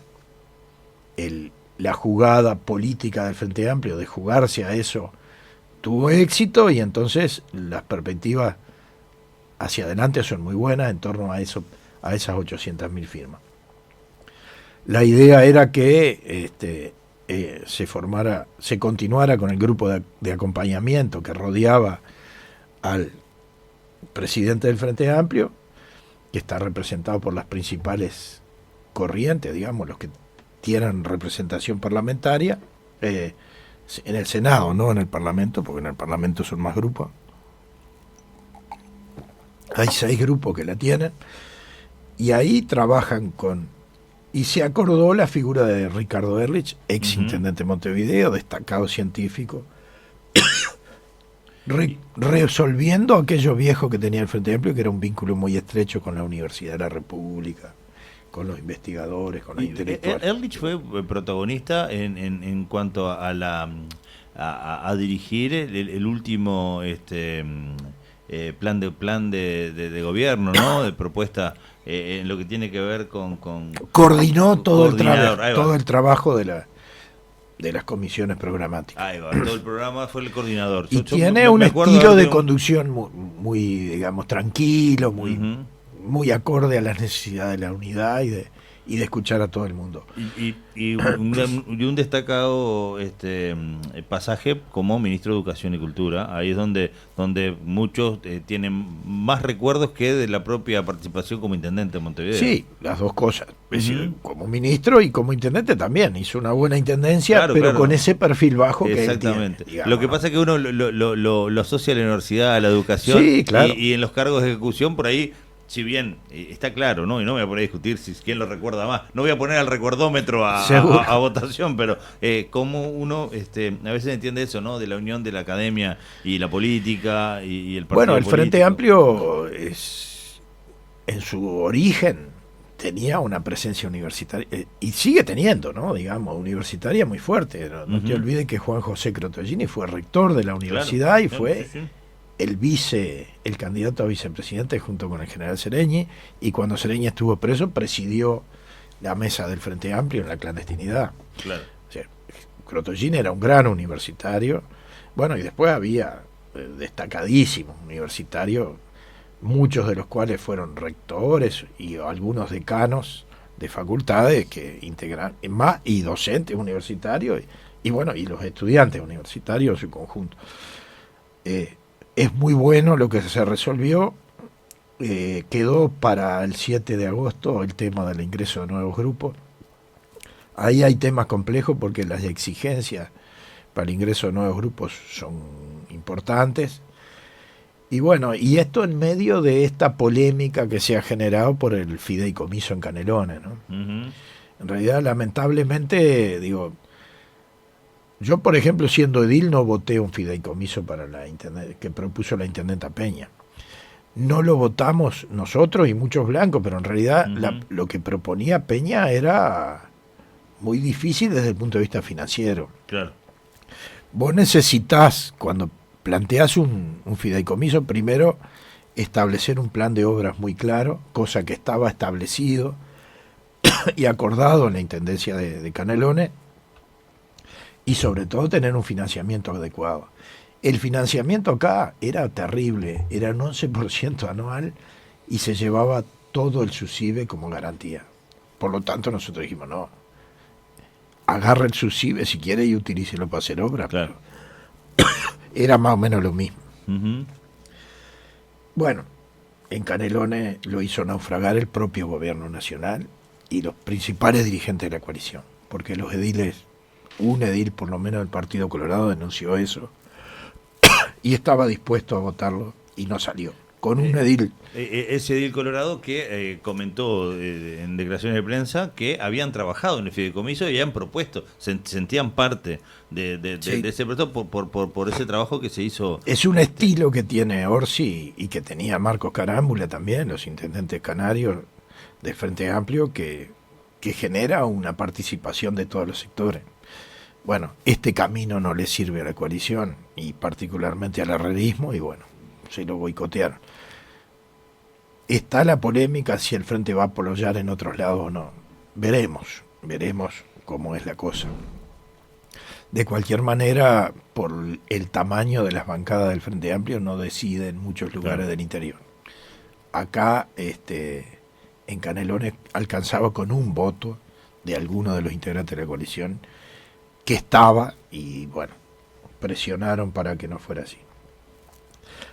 la jugada política del Frente Amplio de jugarse a eso tuvo éxito y entonces las perspectivas hacia adelante son muy buenas en torno a esas 800.000 firmas. La idea era que se continuara con el grupo de acompañamiento que rodeaba al presidente del Frente Amplio, que está representado por las principales corrientes, digamos, los que tienen representación parlamentaria, en el Senado, no en el Parlamento, porque en el Parlamento son más grupos. Hay 6 grupos que la tienen, y ahí trabajan y se acordó la figura de Ricardo Ehrlich, ex intendente de Montevideo, destacado científico, resolviendo aquello viejo que tenía el Frente Amplio, que era un vínculo muy estrecho con la Universidad de la República, con los investigadores, con los intelectuales. Ehrlich fue protagonista en cuanto a dirigir el último plan de gobierno, ¿no? De propuesta en lo que tiene que ver con coordinó todo el trabajo de las comisiones programáticas. Ahí va, todo el programa fue el coordinador. Y tiene un estilo de conducción muy, digamos, tranquilo, muy acorde a las necesidades de la unidad y de escuchar a todo el mundo. Y un destacado pasaje como ministro de Educación y Cultura. Ahí es donde muchos tienen más recuerdos que de la propia participación como intendente de Montevideo. Sí, las dos cosas. Es decir, como ministro y como intendente también. Hizo una buena intendencia, pero con ese perfil bajo que él tiene. Digamos, lo que pasa es que uno lo asocia a la universidad, a la educación. Sí, claro. Y en los cargos de ejecución por ahí, si bien está claro, ¿no? Y no me voy a poner a discutir quién lo recuerda más. No voy a poner al recuerdómetro a votación, pero cómo uno a veces entiende eso, ¿no? De la unión de la academia y la política y el partido. Bueno, el político. Frente Amplio en su origen tenía una presencia universitaria y sigue teniendo, ¿no? Digamos, universitaria muy fuerte. No te olvides que Juan José Crotollini fue rector de la universidad y fue el candidato a vicepresidente junto con el general Sereñi, y cuando Sereñi estuvo preso presidió la mesa del Frente Amplio en la clandestinidad. Claro. O sea, Crotollini era un gran universitario. Bueno, y después había destacadísimos universitarios, muchos de los cuales fueron rectores y algunos decanos de facultades que integran más, y docentes universitarios y bueno, y los estudiantes universitarios en su conjunto. es muy bueno lo que se resolvió. Quedó para el 7 de agosto el tema del ingreso de nuevos grupos. Ahí hay temas complejos porque las exigencias para el ingreso de nuevos grupos son importantes. Y bueno, y esto en medio de esta polémica que se ha generado por el fideicomiso en Canelones, ¿no? Ujú. En realidad, lamentablemente, digo, yo por ejemplo, siendo edil, no voté un fideicomiso para la que propuso la intendenta Peña. No lo votamos nosotros y muchos blancos, pero en realidad lo que proponía Peña era muy difícil desde el punto de vista financiero. Claro. Vos necesitas, cuando planteás un fideicomiso, primero establecer un plan de obras muy claro, cosa que estaba establecido y acordado en la Intendencia de Canelones, y sobre todo tener un financiamiento adecuado. El financiamiento acá era terrible, era un 11% anual y se llevaba todo el SUSIBE como garantía. Por lo tanto, nosotros dijimos, no, agarre el SUSIBE si quiere y utilícelo para hacer obra. Claro. Era más o menos lo mismo. Ujú. Bueno, en Canelones lo hizo naufragar el propio gobierno nacional y los principales dirigentes de la coalición, porque los ediles, un edil por lo menos del Partido Colorado denunció eso y estaba dispuesto a votarlo y no salió. Con un edil. Ese edil colorado que comentó en declaraciones de prensa que habían trabajado en el fideicomiso y habían propuesto, sentían parte de ese proyecto por ese trabajo que se hizo. Es un estilo que tiene Orsi y que tenía Marcos Carámbula también, los intendentes canarios del Frente Amplio, que genera una participación de todos los sectores. Bueno, este camino no le sirve a la coalición y particularmente al herrerismo y bueno, se lo boicotearon. Está la polémica si el Frente va a apoyar en otros lados o no. Veremos cómo es la cosa. De cualquier manera, por el tamaño de las bancadas del Frente Amplio no decide en muchos lugares del interior. Acá, en Canelones alcanzaba con un voto de alguno de los integrantes de la coalición que estaba y bueno, presionaron para que no fuera así.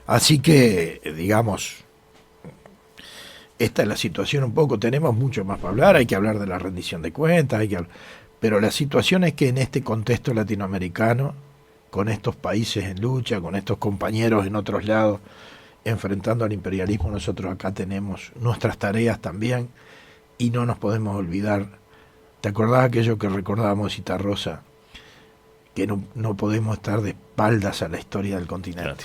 Así que, digamos, esta es la situación un poco, tenemos mucho más para hablar, hay que hablar de la rendición de cuentas, pero la situación es que en este contexto latinoamericano, con estos países en lucha, con estos compañeros en otros lados, enfrentando al imperialismo, nosotros acá tenemos nuestras tareas también y no nos podemos olvidar. ¿Te acordás aquello que recordábamos Citarrosa? Que no podemos estar de espaldas a la historia del continente.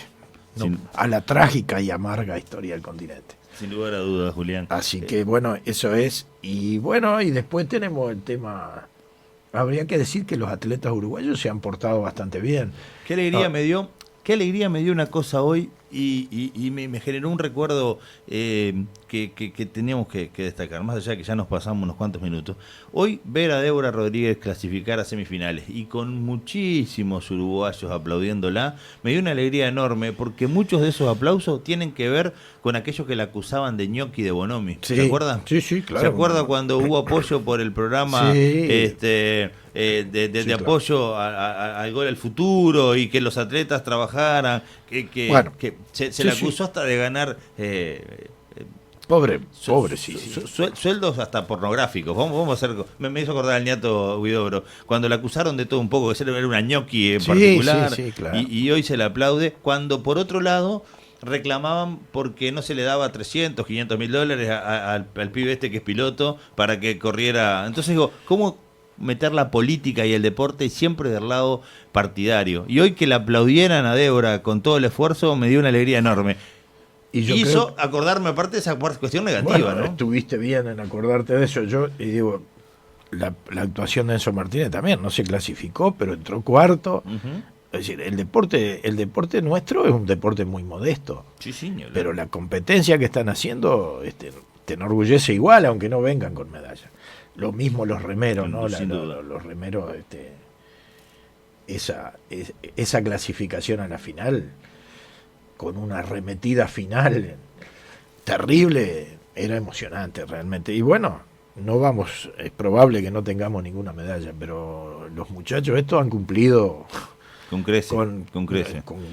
Claro. No, a la trágica y amarga historia del continente. Sin lugar a dudas, Julián. Así que bueno, eso es. Y bueno, y después tenemos el tema. Habría que decir que los atletas uruguayos se han portado bastante bien. Qué alegría me dio una cosa hoy y me generó un recuerdo que teníamos que destacar, más allá de que ya nos pasamos unos cuantos minutos. Hoy ver a Débora Rodríguez clasificar a semifinales y con muchísimos uruguayos aplaudiéndola, me dio una alegría enorme porque muchos de esos aplausos tienen que ver con aquellos que la acusaban de ñoqui de Bonomi. Sí. ¿Se acuerdan? Sí, claro. ¿Se acuerda cuando hubo apoyo por el programa de apoyo al gol al futuro y que los atletas trabajaran, que se le acusó hasta de ganar pobre, sí. Sueldos hasta pornográficos. Vamos a hacer. Me hizo acordar al Niato Huidobro cuando la acusaron de todo un poco, que era una ñoqui en particular, claro. y hoy se le aplaude cuando por otro lado reclamaban porque no se le daba 300, 500 mil dólares al pibe este que es piloto para que corriera. Entonces digo, ¿cómo meter la política y el deporte siempre del lado partidario? Y hoy que la aplaudieran a Débora con todo el esfuerzo me dio una alegría enorme. Y hizo acordarme aparte de esa cuestión negativa, bueno, ¿no? Estuviste bien en acordarte de eso. Yo digo, la actuación de Enzo Martínez también no se clasificó, pero entró cuarto. Uh-huh. Es decir, el deporte nuestro es un deporte muy modesto. Sí, señor. Pero la competencia que están haciendo te enorgullece igual, aunque no vengan con medalla. Lo mismo los remeros, ¿no? Los remeros, esa clasificación a la final, con una arremetida final terrible, era emocionante realmente. Y bueno, es probable que no tengamos ninguna medalla, pero los muchachos estos han cumplido con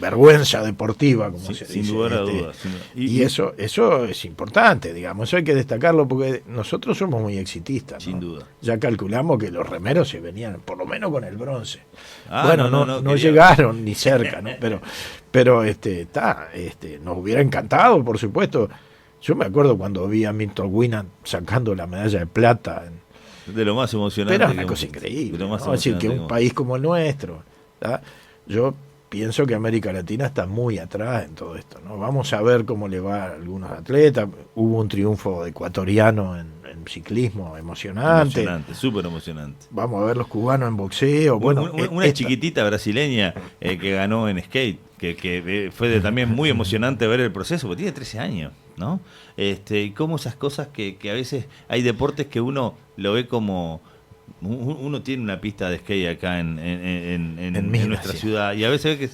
vergüenza deportiva, como se dice. Sin lugar a dudas. Y eso es importante, digamos, eso hay que destacarlo porque nosotros somos muy exitistas, ¿no? Sin duda. Ya calculamos que los remeros se venían, por lo menos con el bronce. Ah, bueno, no llegaron ni cerca, ¿no? Pero nos hubiera encantado, por supuesto. Yo me acuerdo cuando vi a Milton Winant sacando la medalla de plata. De lo más emocionante. Era una cosa increíble, ¿no? Es decir, que un país como el nuestro, ¿tá? Yo pienso que América Latina está muy atrás en todo esto, ¿no? Vamos a ver cómo le va a algunos atletas. Hubo un triunfo ecuatoriano en ciclismo emocionante. Emocionante, súper emocionante. Vamos a ver los cubanos en boxeo. Bueno, una chiquitita brasileña que ganó en skate, que fue también muy emocionante ver el proceso, porque tiene 13 años, ¿no? Y cómo esas cosas que a veces hay deportes que uno lo ve como... Uno tiene una pista de skate acá en nuestra ciudad y a veces ve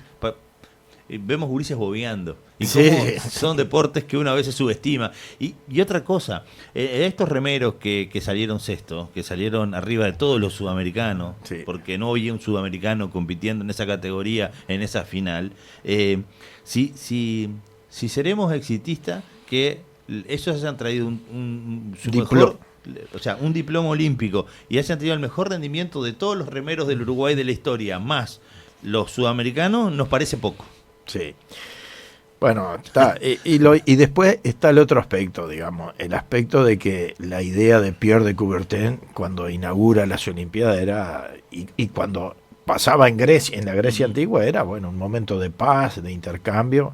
que vemos gurises bobeando y cómo son deportes que uno a veces subestima. Y otra cosa, estos remeros que salieron sexto, que salieron arriba de todos los sudamericanos, porque no había un sudamericano compitiendo en esa categoría, en esa final, si seremos exitistas, que ellos hayan traído un diploma olímpico y hayan tenido el mejor rendimiento de todos los remeros del Uruguay de la historia, más los sudamericanos, nos parece poco. Sí. Bueno, está. Y después está el otro aspecto, digamos, el aspecto de que la idea de Pierre de Coubertin, cuando inaugura las Olimpiadas, era, y cuando pasaba en Grecia, en la Grecia antigua, era, bueno, un momento de paz, de intercambio.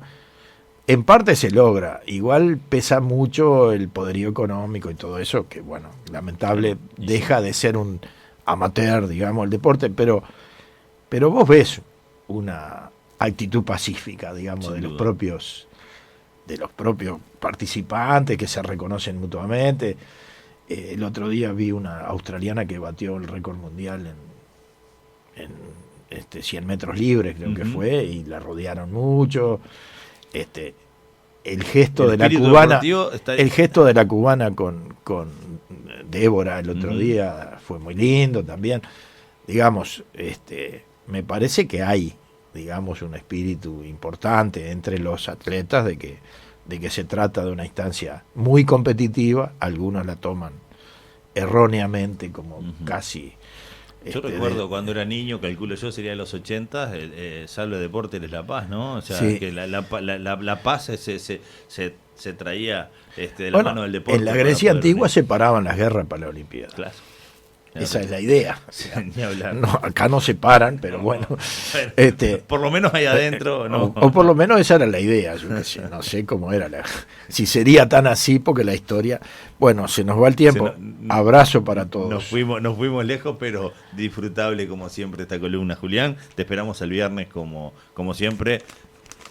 En parte se logra, igual pesa mucho el poderío económico y todo eso, que bueno, lamentable, deja de ser un amateur, digamos, el deporte, pero vos ves una actitud pacífica, digamos, de los propios participantes que se reconocen mutuamente. El otro día vi una australiana que batió el récord mundial en 100 metros libres, creo que fue, y la rodearon mucho. El gesto de la cubana con Débora el otro día fue muy lindo también. Digamos, me parece que hay, digamos, un espíritu importante entre los atletas de que se trata de una instancia muy competitiva. Algunos la toman erróneamente como casi... Yo recuerdo cuando era niño, calculo yo, sería de los 80, Salve Deporte es la paz, ¿no? O sea, que la paz se traía de la mano del deporte. En la Grecia antigua se paraban las guerras para la Olimpiada. Claro. Esa es la idea. Ni hablar. No, acá no se paran, pero bueno. Por lo menos ahí adentro, ¿no? O por lo menos esa era la idea. Yo no sé cómo era si sería tan así, porque la historia. Bueno, se nos va el tiempo. Abrazo para todos. Nos fuimos lejos, pero disfrutable como siempre esta columna, Julián. Te esperamos el viernes como siempre.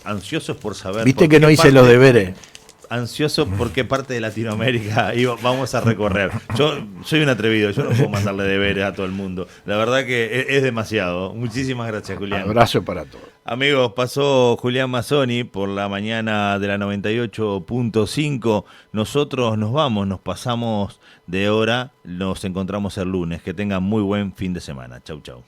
Ansiosos por saber. Viste que no hice los deberes. Ansioso por qué parte de Latinoamérica vamos a recorrer. Yo soy un atrevido, yo no puedo mandarle deberes a todo el mundo. La verdad que es demasiado. Muchísimas gracias, Julián. Abrazo para todos. Amigos, pasó Julián Mazzoni por la mañana de la 98.5. Nosotros nos pasamos de hora. Nos encontramos el lunes. Que tengan muy buen fin de semana. Chau, chau.